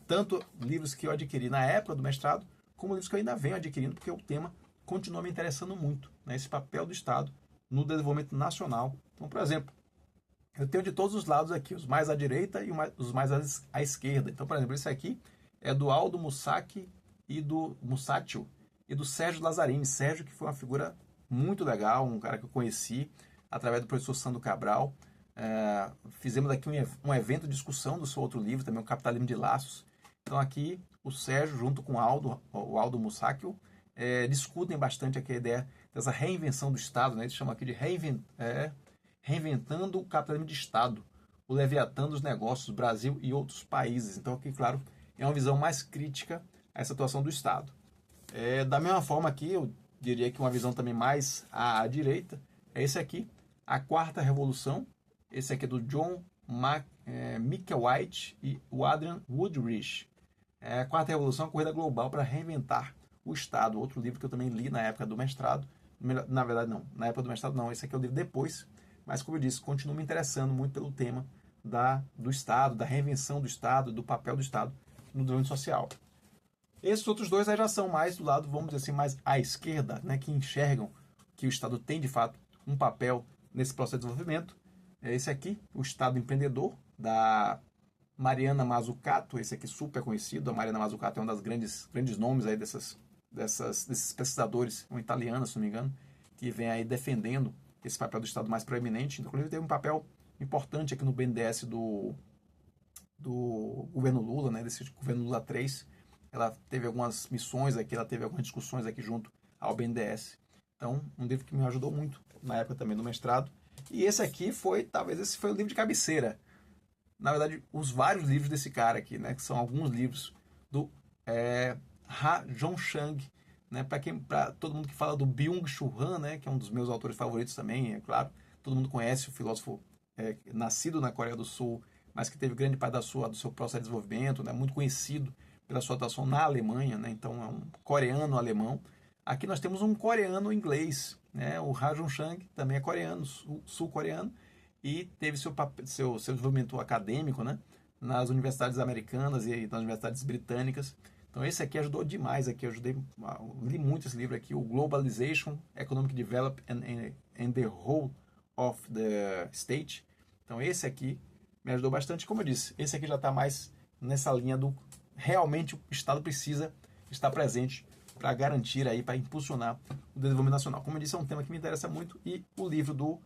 tanto livros que eu adquiri na época do mestrado, como livros que eu ainda venho adquirindo, porque o tema continua me interessando muito, né? Esse papel do Estado no desenvolvimento nacional. Então, por exemplo, eu tenho de todos os lados aqui, os mais à direita e os mais à esquerda. Então, por exemplo, esse aqui é do Aldo Musacchio e do Musacchio e do Sérgio Lazzarini. Sérgio, que foi uma figura muito legal, um cara que eu conheci através do professor Sandro Cabral. Fizemos aqui um evento de discussão do seu outro livro, também o Capitalismo de Laços. Então aqui o Sérgio, junto com o Aldo Musacchio, discutem bastante aqui a ideia dessa reinvenção do Estado, né? Eles chamam aqui de reinventando o capitalismo de Estado, o Leviatã dos negócios, Brasil e outros países. Então aqui, claro, é uma visão mais crítica a essa atuação do Estado. Da mesma forma aqui, eu diria que uma visão também mais à direita é esse aqui, A Quarta Revolução. Esse aqui é do John Micklewhite e o Adrian Woodrich. A Quarta Revolução, a corrida global para reinventar o Estado. Outro livro que eu também li na época do mestrado. Na verdade, não. Na época do mestrado, não. Esse aqui é o livro depois. Mas, como eu disse, continuo me interessando muito pelo tema do Estado, da reinvenção do Estado, do papel do Estado no desenvolvimento social. Esses outros dois aí já são mais do lado, vamos dizer assim, mais à esquerda, né, que enxergam que o Estado tem, de fato, um papel nesse processo de desenvolvimento. Esse aqui, O Estado Empreendedor, da Mariana Mazzucato. Esse aqui super conhecido. A Mariana Mazzucato é um dos grandes nomes aí desses pesquisadores, uma italiana, se não me engano, que vem aí defendendo esse papel do Estado mais proeminente. Inclusive teve um papel importante aqui no BNDES do governo Lula, né, desse governo Lula 3. Ela teve algumas missões aqui, ela teve algumas discussões aqui junto ao BNDES. Então, um livro que me ajudou muito na época também do mestrado. E esse aqui talvez esse foi o livro de cabeceira. Na verdade, os vários livros desse cara aqui, né, que são alguns livros do Ha Zhongshang, né, para todo mundo que fala do Byung-Chul Han, né, que é um dos meus autores favoritos também, é claro. Todo mundo conhece o filósofo nascido na Coreia do Sul, mas que teve grande parte do seu processo de desenvolvimento, né, muito conhecido pela sua atuação na Alemanha, né, então é um coreano-alemão. Aqui nós temos um coreano-inglês, né, o Ha Zhongshang também é coreano, sul-coreano, e teve seu desenvolvimento acadêmico, né, nas universidades americanas e nas universidades britânicas. Então esse aqui ajudou demais, li muito esse livro aqui, o Globalization, Economic Development and the Whole of the State. Então esse aqui me ajudou bastante, como eu disse, esse aqui já está mais nessa linha do realmente o Estado precisa estar presente para garantir aí, para impulsionar o desenvolvimento nacional. Como eu disse, é um tema que me interessa muito, e o livro do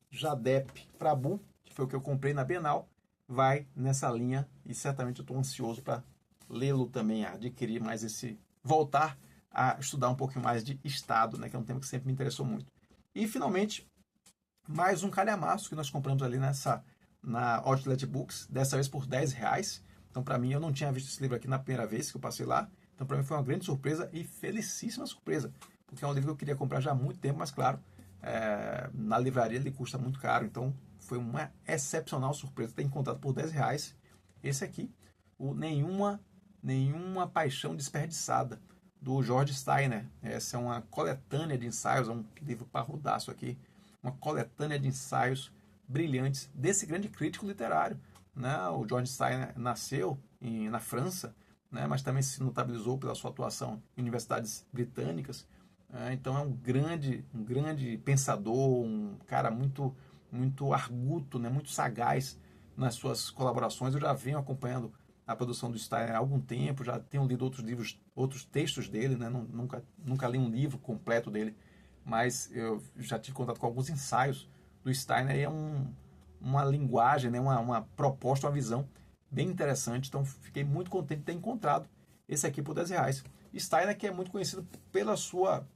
Jadep Prabhu, que foi o que eu comprei na Bienal, vai nessa linha, e certamente eu estou ansioso para lê-lo também, adquirir mais voltar a estudar um pouquinho mais de Estado, né, que é um tema que sempre me interessou muito. E finalmente, mais um calhamaço que nós compramos ali na Outlet Books, dessa vez por R$10. Então, para mim, eu não tinha visto esse livro aqui na primeira vez que eu passei lá. Então, para mim, foi uma grande surpresa e felicíssima surpresa, porque é um livro que eu queria comprar já há muito tempo, mas, claro, na livraria ele custa muito caro. Então, foi uma excepcional surpresa ter encontrado por R$10 esse aqui, o Nenhuma Paixão Desperdiçada, do George Steiner. Essa é uma coletânea de ensaios, é um livro parrudaço aqui, uma coletânea de ensaios brilhantes desse grande crítico literário, né? O George Steiner nasceu na França, né? Mas também se notabilizou pela sua atuação em universidades britânicas. Então é um grande pensador, um cara muito arguto, né? Muito sagaz nas suas colaborações. Eu já venho acompanhando a produção do Steiner há algum tempo, já tenho lido outros livros, outros textos dele, né? Nunca li um livro completo dele, mas eu já tive contato com alguns ensaios do Steiner, e é uma linguagem, né? uma proposta, uma visão bem interessante. Então fiquei muito contente de ter encontrado esse aqui por R$10. Steiner, que é muito conhecido pela sua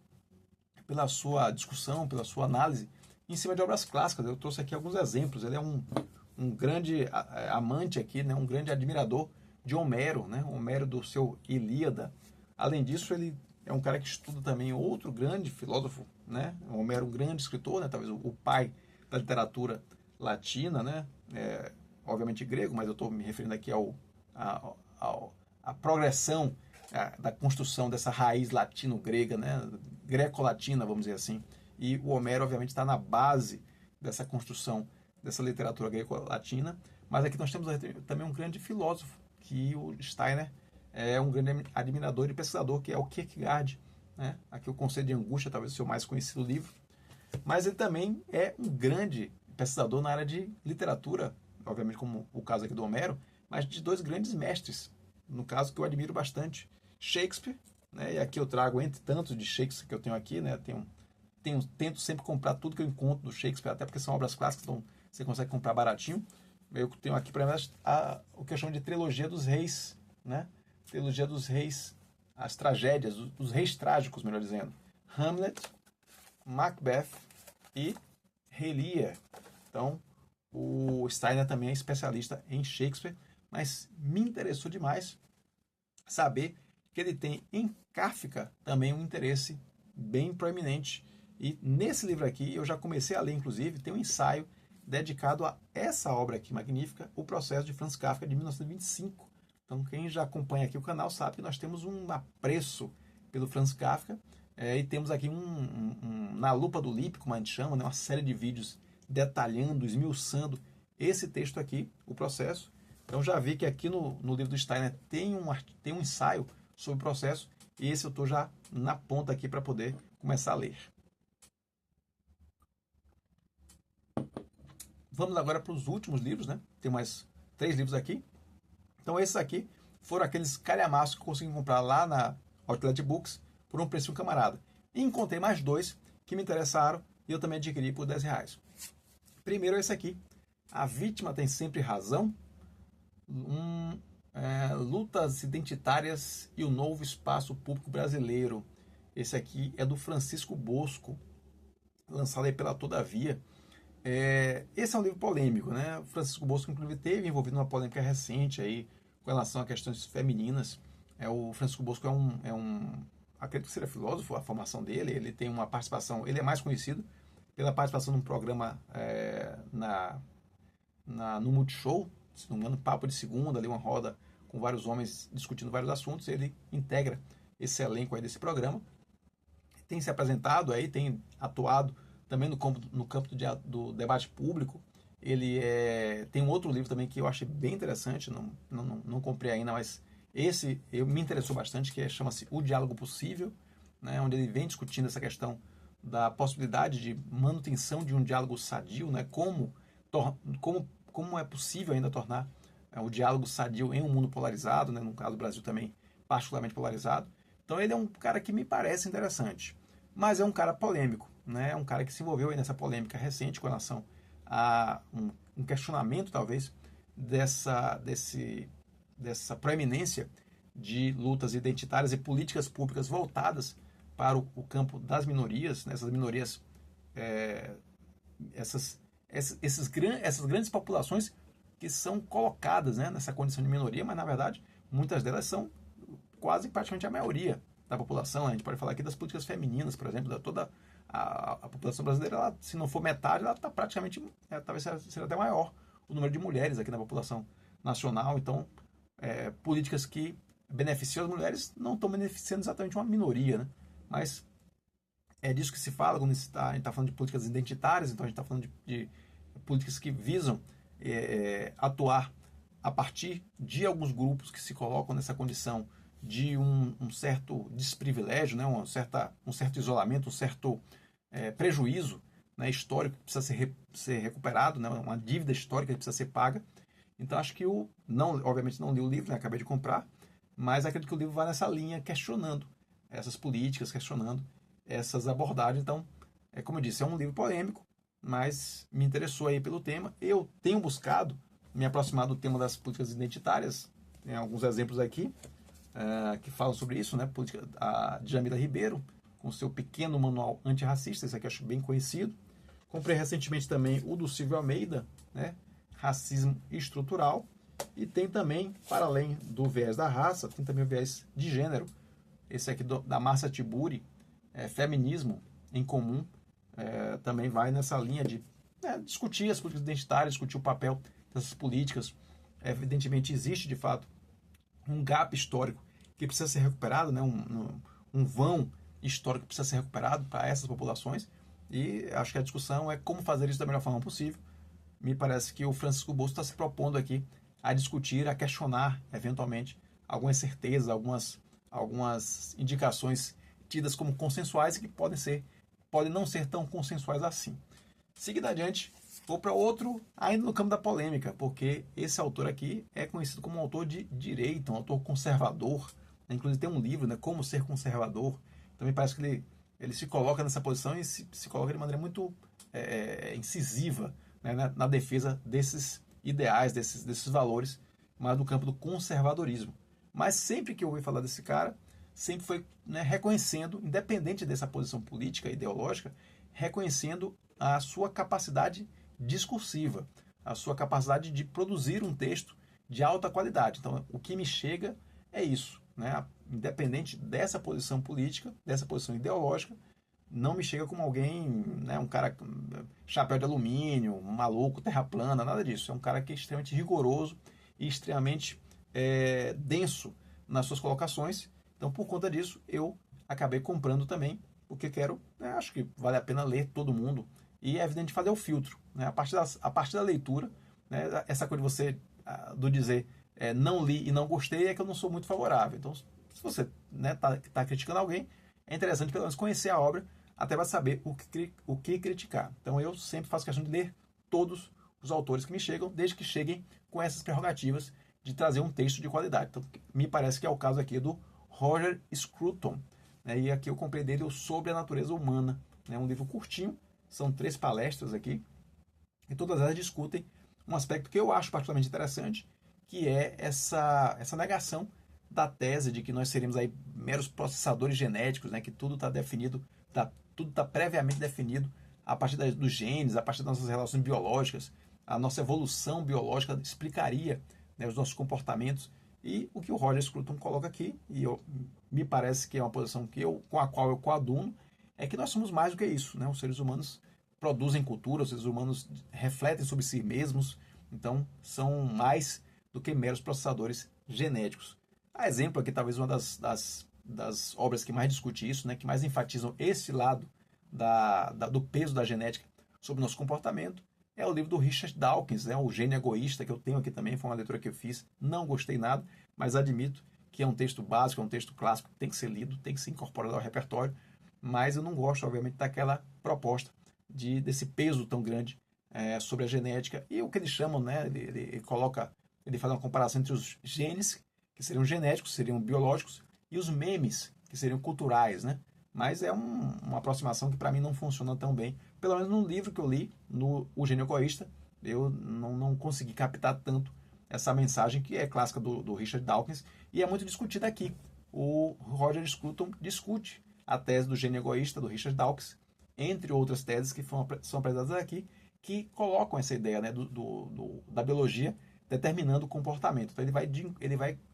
discussão, pela sua análise em cima de obras clássicas. Eu trouxe aqui alguns exemplos. Ele é um grande amante aqui, né? Um grande admirador de Homero, né? Homero do seu Ilíada. Além disso, ele é um cara que estuda também outro grande filósofo, né? Homero, um grande escritor, né? Talvez o pai da literatura latina, né? Obviamente grego, mas eu estou me referindo aqui à progressão da construção dessa raiz latino-grega, né? Greco-latina, vamos dizer assim. E o Homero, obviamente, está na base dessa construção dessa literatura greco-latina. Mas aqui nós temos também um grande filósofo, que o Steiner é um grande admirador e pesquisador, que é o Kierkegaard. Né? Aqui o Conceito de Angústia, talvez o seu mais conhecido livro. Mas ele também é um grande pesquisador na área de literatura, obviamente como o caso aqui do Homero, mas de dois grandes mestres, no caso que eu admiro bastante, Shakespeare, né? E aqui eu trago, entre tantos de Shakespeare que eu tenho aqui, né? Tento sempre comprar tudo que eu encontro do Shakespeare, até porque são obras clássicas, então você consegue comprar baratinho. Eu tenho aqui para mim o que eu chamo de trilogia dos reis, né? Trilogia dos reis, as tragédias, os reis trágicos, melhor dizendo. Hamlet, Macbeth e Lear. Então, o Steiner também é especialista em Shakespeare, mas me interessou demais saber que ele tem em Kafka também um interesse bem proeminente. E nesse livro aqui, eu já comecei a ler, inclusive, tem um ensaio dedicado a essa obra aqui magnífica, O Processo de Franz Kafka, de 1925. Então, quem já acompanha aqui o canal sabe que nós temos um apreço pelo Franz Kafka, e temos aqui na lupa do LIP, como a gente chama, né, uma série de vídeos detalhando, esmiuçando esse texto aqui, O Processo. Então já vi que aqui no livro do Steiner tem um ensaio sobre o processo, e esse eu estou já na ponta aqui para poder começar a ler. Vamos agora para os últimos livros, né? Tem mais 3 livros aqui. Então esses aqui foram aqueles calhamaços que eu consegui comprar lá na Outlet Books por um preço camarada. E encontrei mais 2 que me interessaram e eu também adquiri por R$10. Primeiro esse aqui, A Vítima Tem Sempre Razão, Lutas Identitárias e o Novo Espaço Público Brasileiro. Esse aqui é do Francisco Bosco, lançado aí pela Todavia. Esse é um livro polêmico, né? O Francisco Bosco, inclusive, teve envolvido numa polêmica recente aí com relação a questões femininas. O Francisco Bosco acredito que seja filósofo, a formação dele. Ele tem uma participação, ele é mais conhecido pela participação num programa no Multishow, se não me engano, Papo de Segunda, ali uma roda com vários homens discutindo vários assuntos. Ele integra esse elenco aí desse programa. Tem se apresentado aí, tem atuado também no campo do debate público. Ele tem um outro livro também que eu achei bem interessante, não comprei ainda, mas esse me interessou bastante, que chama-se O Diálogo Possível, né, onde ele vem discutindo essa questão da possibilidade de manutenção de um diálogo sadio, né, como é possível ainda tornar o diálogo sadio em um mundo polarizado, né, no caso do Brasil também particularmente polarizado. Então ele é um cara que me parece interessante, mas é um cara polêmico, né, é um cara que se envolveu aí nessa polêmica recente com relação a um questionamento, talvez, dessa proeminência de lutas identitárias e políticas públicas voltadas para o campo das minorias, né, essas minorias, essas grandes populações que são colocadas, né, nessa condição de minoria, mas na verdade muitas delas são quase praticamente a maioria da população. A gente pode falar aqui das políticas femininas, por exemplo, toda a população brasileira, ela, se não for metade, ela está praticamente, talvez seja até maior o número de mulheres aqui na população nacional. Então, políticas que beneficiam as mulheres não estão beneficiando exatamente uma minoria, né? Mas é disso que se fala quando a gente está falando de políticas identitárias. Então a gente está falando de políticas que visam atuar a partir de alguns grupos que se colocam nessa condição de um certo desprivilégio, né? um certo isolamento, um certo prejuízo, né, histórico que precisa ser recuperado, né? Uma dívida histórica que precisa ser paga. Então acho que obviamente não li o livro, né? Acabei de comprar, mas acredito que o livro vai nessa linha, questionando essas políticas, questionando essas abordagens. Então, como eu disse, é um livro polêmico, mas me interessou aí pelo tema. Eu tenho buscado me aproximar do tema das políticas identitárias. Tem alguns exemplos aqui que falam sobre isso, né? A Djamila Ribeiro, com seu pequeno manual antirracista, esse aqui eu acho bem conhecido. Comprei recentemente também o do Silvio Almeida, né? Racismo Estrutural. E tem também, para além do viés da raça, tem também o viés de gênero. Esse aqui da Márcia Tiburi, Feminismo em Comum, também vai nessa linha de discutir as políticas identitárias, discutir o papel dessas políticas. Evidentemente existe, de fato, um gap histórico que precisa ser recuperado, né? Um vão histórico que precisa ser recuperado para essas populações. E acho que a discussão é como fazer isso da melhor forma possível. Me parece que o Francisco Bolso está se propondo aqui a discutir, a questionar, eventualmente, algumas certezas, algumas indicações tidas como consensuais e que podem não ser tão consensuais assim. Seguindo adiante, vou para outro, ainda no campo da polêmica, porque esse autor aqui é conhecido como um autor de direita, um autor conservador. Inclusive tem um livro, né, Como Ser Conservador. Também parece que ele se coloca nessa posição e se coloca de maneira muito incisiva, né, na defesa desses ideais, desses valores, mas no campo do conservadorismo. Mas sempre que eu ouvi falar desse cara, sempre foi, né, reconhecendo, independente dessa posição política, ideológica, reconhecendo a sua capacidade discursiva, a sua capacidade de produzir um texto de alta qualidade. Então, o que me chega é isso, né? Independente dessa posição política, dessa posição ideológica, não me chega como alguém, né, um cara chapéu de alumínio, um maluco, terra plana, nada disso. É um cara que é extremamente rigoroso e extremamente denso nas suas colocações. Então, por conta disso, eu acabei comprando também, porque quero, né, acho que vale a pena ler todo mundo e é evidente fazer o filtro, né, a partir da leitura, né, essa coisa de você do dizer não li e não gostei é que eu não sou muito favorável. Então, se você, né, tá criticando alguém, é interessante pelo menos conhecer a obra até para saber o que criticar. Então eu sempre faço questão de ler todos os autores que me chegam, desde que cheguem com essas prerrogativas de trazer um texto de qualidade. Então me parece que é o caso aqui do Roger Scruton, né? E aqui eu comprei dele o Sobre a Natureza Humana, né? Um livro curtinho, são 3 palestras aqui, e todas elas discutem um aspecto que eu acho particularmente interessante, que é essa negação da tese de que nós seríamos aí meros processadores genéticos, né? Que tudo está definido, tudo está previamente definido a partir dos genes, a partir das nossas relações biológicas. A nossa evolução biológica explicaria, né, os nossos comportamentos. E o que o Roger Scruton coloca aqui, e me parece que é uma posição com a qual eu coaduno, é que nós somos mais do que isso, né? Os seres humanos produzem cultura, os seres humanos refletem sobre si mesmos, então são mais do que meros processadores genéticos. A exemplo aqui, talvez uma das obras que mais discute isso, né, que mais enfatizam esse lado do peso da genética sobre o nosso comportamento, é o livro do Richard Dawkins, né, O Gênio Egoísta, que eu tenho aqui também, foi uma leitura que eu fiz, não gostei nada, mas admito que é um texto básico, é um texto clássico, tem que ser lido, tem que ser incorporado ao repertório, mas eu não gosto, obviamente, daquela proposta desse peso tão grande sobre a genética. E o que eles chamam, né, ele faz uma comparação entre os genes, que seriam genéticos, seriam biológicos, e os memes, que seriam culturais, né? Mas é uma aproximação que para mim não funciona tão bem. Pelo menos no livro que eu li, no O Gênio Egoísta, eu não consegui captar tanto essa mensagem que é clássica do Richard Dawkins e é muito discutida aqui. O Roger Scruton discute a tese do gênio egoísta do Richard Dawkins, entre outras teses que são apresentadas aqui, que colocam essa ideia, né, da biologia determinando o comportamento. Então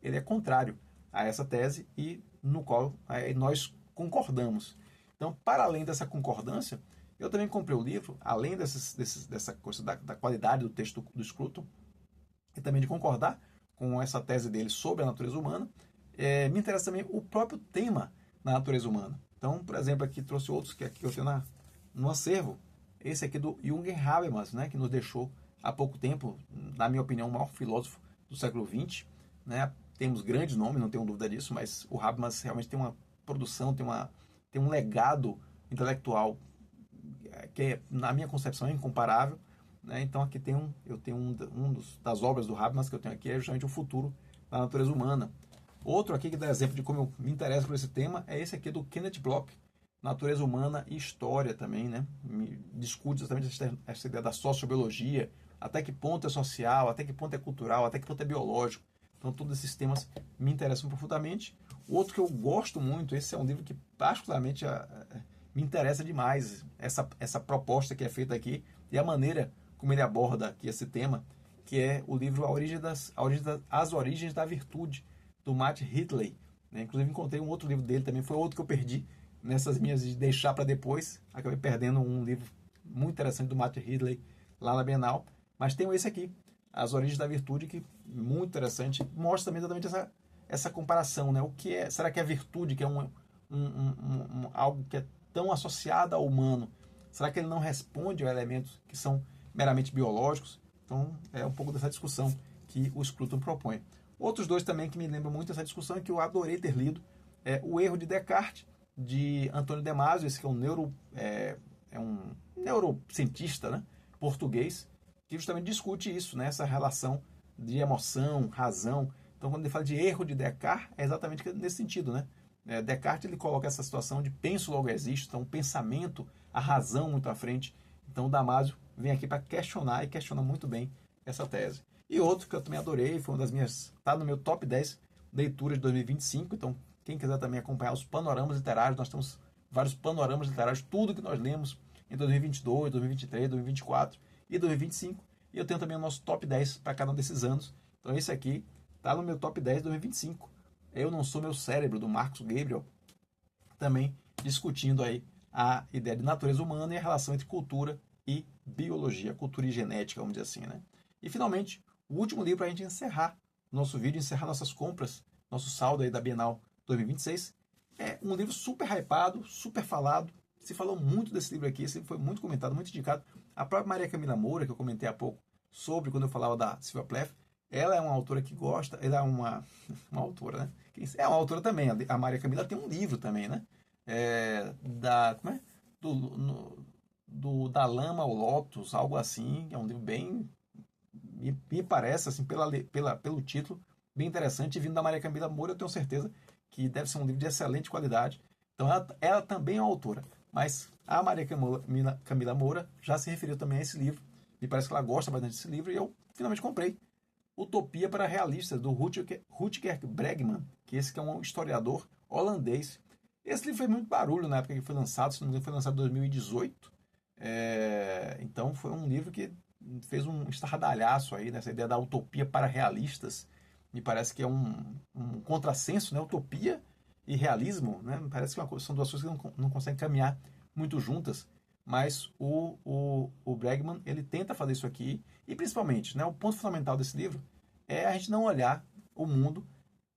ele é contrário a essa tese e no qual nós concordamos. Então, para além dessa concordância, eu também comprei o livro, além dessa coisa da qualidade do texto do Scruton, e também de concordar com essa tese dele sobre a natureza humana, me interessa também o próprio tema da natureza humana. Então, por exemplo, aqui trouxe outros que aqui eu tenho no acervo. Esse aqui do Jürgen Habermas, né, que nos deixou há pouco tempo, na minha opinião, o maior filósofo do século XX. Né? Temos grandes nomes, não tenho dúvida disso, mas o Habermas realmente tem uma produção, tem um legado intelectual que, na minha concepção, é incomparável. Né? Então, aqui eu tenho das obras do Habermas que eu tenho aqui, é justamente o futuro da natureza humana. Outro aqui que dá exemplo de como eu me interesso por esse tema é esse aqui do Kenneth Bloch, Natureza Humana e História também, né? Discute justamente essa ideia da sociobiologia, até que ponto é social, até que ponto é cultural, até que ponto é biológico. Então, todos esses temas me interessam profundamente. Outro que eu gosto muito, esse é um livro que particularmente me interessa demais, essa proposta que é feita aqui e a maneira como ele aborda aqui esse tema, que é o livro As Origens da Virtude, do Matt Ridley. Né? Inclusive, encontrei um outro livro dele também, foi outro que eu perdi nessas minhas de deixar para depois. Acabei perdendo um livro muito interessante do Matt Ridley lá na Bienal. Mas tem esse aqui, As Origens da Virtude, que muito interessante. Mostra também exatamente essa comparação, né? O que é, será que é virtude, que é algo que é tão associado ao humano, será que ele não responde a elementos que são meramente biológicos? Então, é um pouco dessa discussão que o Scruton propõe. Outros dois também que me lembram muito essa discussão e que eu adorei ter lido é O Erro de Descartes, de Antônio Damasio, esse que é um neurocientista, né, português, que justamente discute isso, né, essa relação de emoção, razão. Então, quando ele fala de erro de Descartes, é exatamente nesse sentido, né? Descartes ele coloca essa situação de penso logo existo, então o pensamento, a razão muito à frente. Então, o Damasio vem aqui para questionar e questiona muito bem essa tese. E outro que eu também adorei, foi uma das minhas, está no meu top 10 leituras de 2025, então quem quiser também acompanhar os panoramas literários, nós temos vários panoramas literários, tudo que nós lemos em 2022, 2023, 2024 e 2025. E eu tenho também o nosso top 10 para cada um desses anos. Então esse aqui está no meu top 10 de 2025. Eu Não Sou Meu Cérebro, do Marcus Gabriel, também discutindo aí a ideia de natureza humana e a relação entre cultura e biologia, cultura e genética, vamos dizer assim, né? E finalmente, o último livro para a gente encerrar nosso vídeo, encerrar nossas compras, nosso saldo aí da Bienal 2026, é um livro super hypado, super falado. Se falou muito desse livro aqui, esse livro foi muito comentado, muito indicado. A própria Maria Camila Moura, que eu comentei há pouco sobre quando eu falava da Sylvia Plath, ela é uma autora que gosta, ela é uma autora, né? É uma autora também, a Maria Camila tem um livro também, né? Como é? Da Lama ao Lótus, algo assim, é um livro bem, me parece, assim, pelo título, bem interessante, e vindo da Maria Camila Moura, eu tenho certeza que deve ser um livro de excelente qualidade. Então, ela também é uma autora, mas a Maria Camila Moura já se referiu também a esse livro, me parece que ela gosta bastante desse livro, e eu finalmente comprei Utopia para Realistas, do Rutger Bregman, que esse que é um historiador holandês. Esse livro fez muito barulho na época que foi lançado, se não me engano foi lançado em 2018, então foi um livro que fez um estardalhaço aí nessa ideia da utopia para realistas. Me parece que é um contrassenso, né? Utopia e realismo, né? Me parece que são duas coisas que não conseguem caminhar muito juntas, mas o Bregman, ele tenta fazer isso aqui, e principalmente, né, o ponto fundamental desse livro é a gente não olhar o mundo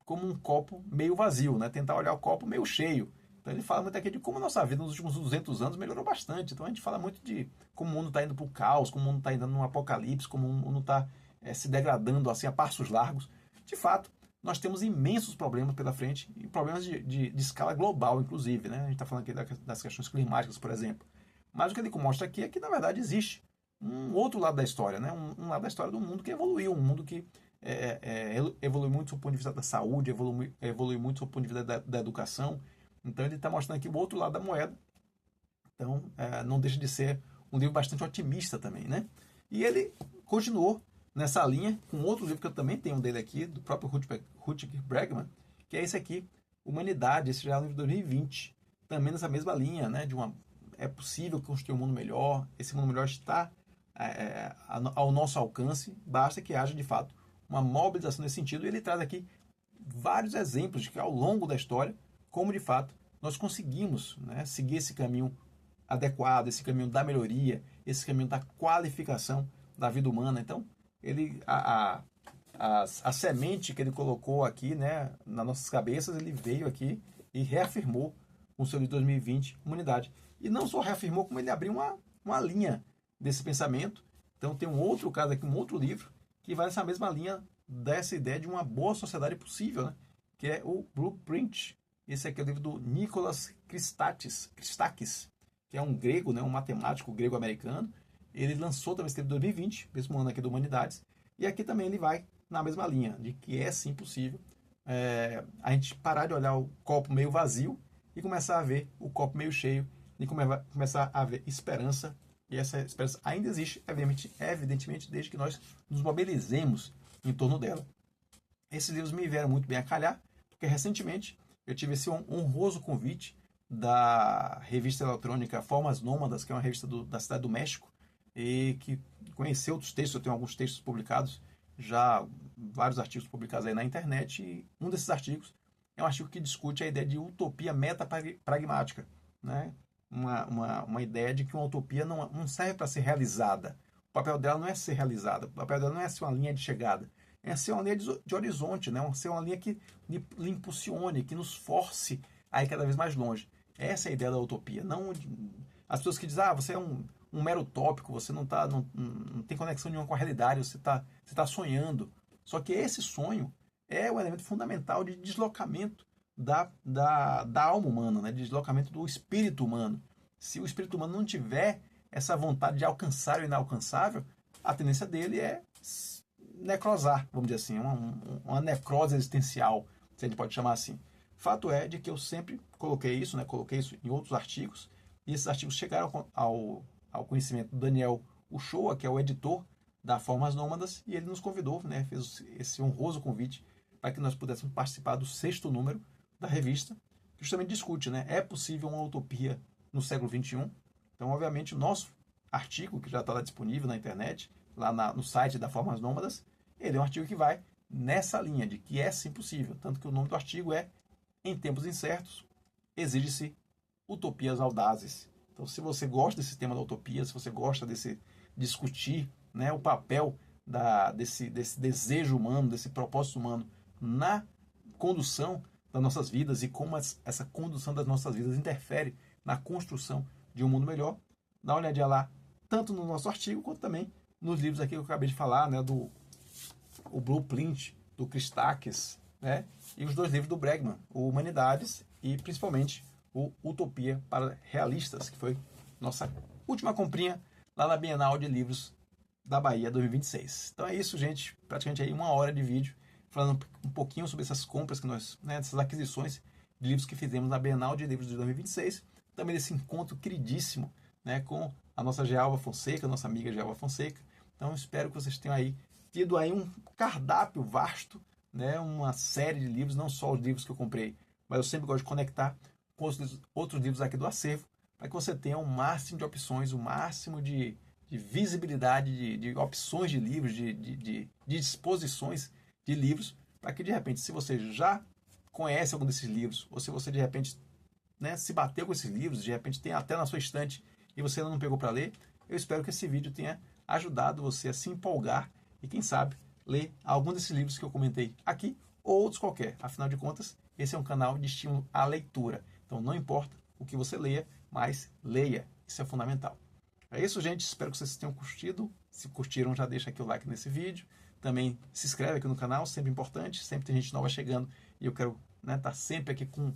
como um copo meio vazio, né? Tentar olhar o copo meio cheio. Então ele fala muito aqui de como a nossa vida nos últimos 200 anos melhorou bastante. Então a gente fala muito de como o mundo está indo para o caos, como o mundo está indo num apocalipse, como o mundo está se degradando assim a passos largos. De fato, nós temos imensos problemas pela frente, e problemas de escala global, inclusive, né? A gente está falando aqui das questões climáticas, por exemplo. Mas o que ele mostra aqui é que, na verdade, existe um outro lado da história, né? Um lado da história do mundo que evoluiu, um mundo que evolui muito do ponto de vista da saúde, evolui muito do ponto de vista da educação. Então ele está mostrando aqui o outro lado da moeda. Então não deixa de ser um livro bastante otimista também, né? E ele continuou nessa linha com outro livro que eu também tenho dele aqui, do próprio Rutger Bregman, que é esse aqui, Humanidade, esse já é o livro de 2020. Também nessa mesma linha, né? É possível construir um mundo melhor, esse mundo melhor está ao nosso alcance, basta que haja de fato uma mobilização nesse sentido. E ele traz aqui vários exemplos de que ao longo da história, como de fato nós conseguimos, né, seguir esse caminho adequado, esse caminho da melhoria, esse caminho da qualificação da vida humana. Então, a semente que ele colocou aqui, né, nas nossas cabeças, ele veio aqui e reafirmou com o seu livro de 2020, Humanidade. E não só reafirmou, como ele abriu uma linha desse pensamento. Então tem um outro caso aqui, um outro livro, que vai nessa mesma linha dessa ideia de uma boa sociedade possível, né? Que é o Blueprint. Esse aqui é o livro do Nicholas Christakis, que é um grego, né, um matemático grego-americano. Ele lançou também esse livro em 2020, mesmo ano aqui do Humanidades. E aqui também ele vai na mesma linha, de que é sim possível a gente parar de olhar o copo meio vazio e começar a ver o copo meio cheio, e começar a haver esperança. E essa esperança ainda existe, evidentemente, desde que nós nos mobilizemos em torno dela. Esses livros me vieram muito bem a calhar, porque recentemente eu tive esse honroso convite da revista eletrônica Formas Nômadas, que é uma revista da Cidade do México, e que conheceu outros textos. Eu tenho alguns textos publicados, já vários artigos publicados aí na internet, e um desses artigos é um artigo que discute a ideia de utopia metapragmática, né? Uma ideia de que uma utopia não serve para ser realizada. O papel dela não é ser realizada, o papel dela não é ser uma linha de chegada. é ser uma linha de horizonte, né? Ser uma linha que lhe impulsione, que nos force a ir cada vez mais longe. Essa é a ideia da utopia. Não as pessoas que dizem, você é um mero utópico, você não tem conexão nenhuma com a realidade, você tá sonhando. Só que esse sonho é o elemento fundamental de deslocamento da alma humana, né? De deslocamento do espírito humano. Se o espírito humano não tiver essa vontade de alcançar o inalcançável, a tendência dele é necrosar, vamos dizer assim, uma necrose existencial, se a gente pode chamar assim. Fato é de que eu sempre coloquei isso, né? Coloquei isso em outros artigos, e esses artigos chegaram ao conhecimento do Daniel Uchoa, que é o editor da Formas Nômadas, e ele nos convidou, né? Fez esse honroso convite para que nós pudéssemos participar do 6º número da revista, que justamente discute, né? É possível uma utopia no século XXI? Então, obviamente, o nosso artigo, que já está lá disponível na internet, lá no site da Formas Nômadas, ele é um artigo que vai nessa linha de que é sim possível. Tanto que o nome do artigo é Em Tempos Incertos, exige-se utopias audazes. Então, se você gosta desse tema da utopia, se você gosta desse discutir, né, o papel desse desejo humano, desse propósito humano na condução das nossas vidas e como essa condução das nossas vidas interfere na construção de um mundo melhor, dá uma olhadinha lá, tanto no nosso artigo, quanto também nos livros aqui que eu acabei de falar, né, o Blueprint, do Christakis, né, e os 2 livros do Bregman, o Humanidades e principalmente o Utopia para Realistas, que foi nossa última comprinha lá na Bienal de Livros da Bahia 2026. Então é isso, gente, praticamente aí 1 hora de vídeo, falando um pouquinho sobre essas compras que nós, né, essas aquisições de livros que fizemos na Bienal de Livros de 2026, também desse encontro queridíssimo, né, com a nossa Gealva Fonseca, nossa amiga Gealva Fonseca. Então espero que vocês tenham aí tido aí um cardápio vasto, né, uma série de livros, não só os livros que eu comprei, mas eu sempre gosto de conectar com os outros livros aqui do acervo, para que você tenha o máximo de opções, o máximo de visibilidade, de opções de livros, de disposições de livros, para que de repente, se você já conhece algum desses livros, ou se você de repente, né, se bateu com esses livros, de repente tem até na sua estante e você ainda não pegou para ler, eu espero que esse vídeo tenha ajudado você a se empolgar e, quem sabe, ler algum desses livros que eu comentei aqui ou outros qualquer. Afinal de contas, esse é um canal de estímulo à leitura. Então não importa o que você leia, mas leia. Isso é fundamental. É isso, gente. Espero que vocês tenham curtido. Se curtiram, já deixa aqui o like nesse vídeo. Também se inscreve aqui no canal, sempre importante. Sempre tem gente nova chegando e eu quero, né, estar sempre aqui com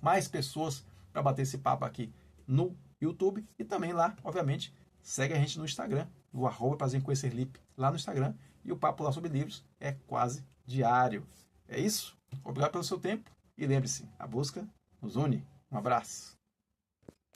mais pessoas para bater esse papo aqui no YouTube. E também lá, obviamente, segue a gente no Instagram, o @prazeremeconhecerlip lá no Instagram. E o papo lá sobre livros é quase diário. É isso. Obrigado pelo seu tempo. E lembre-se, a busca nos une. Um abraço.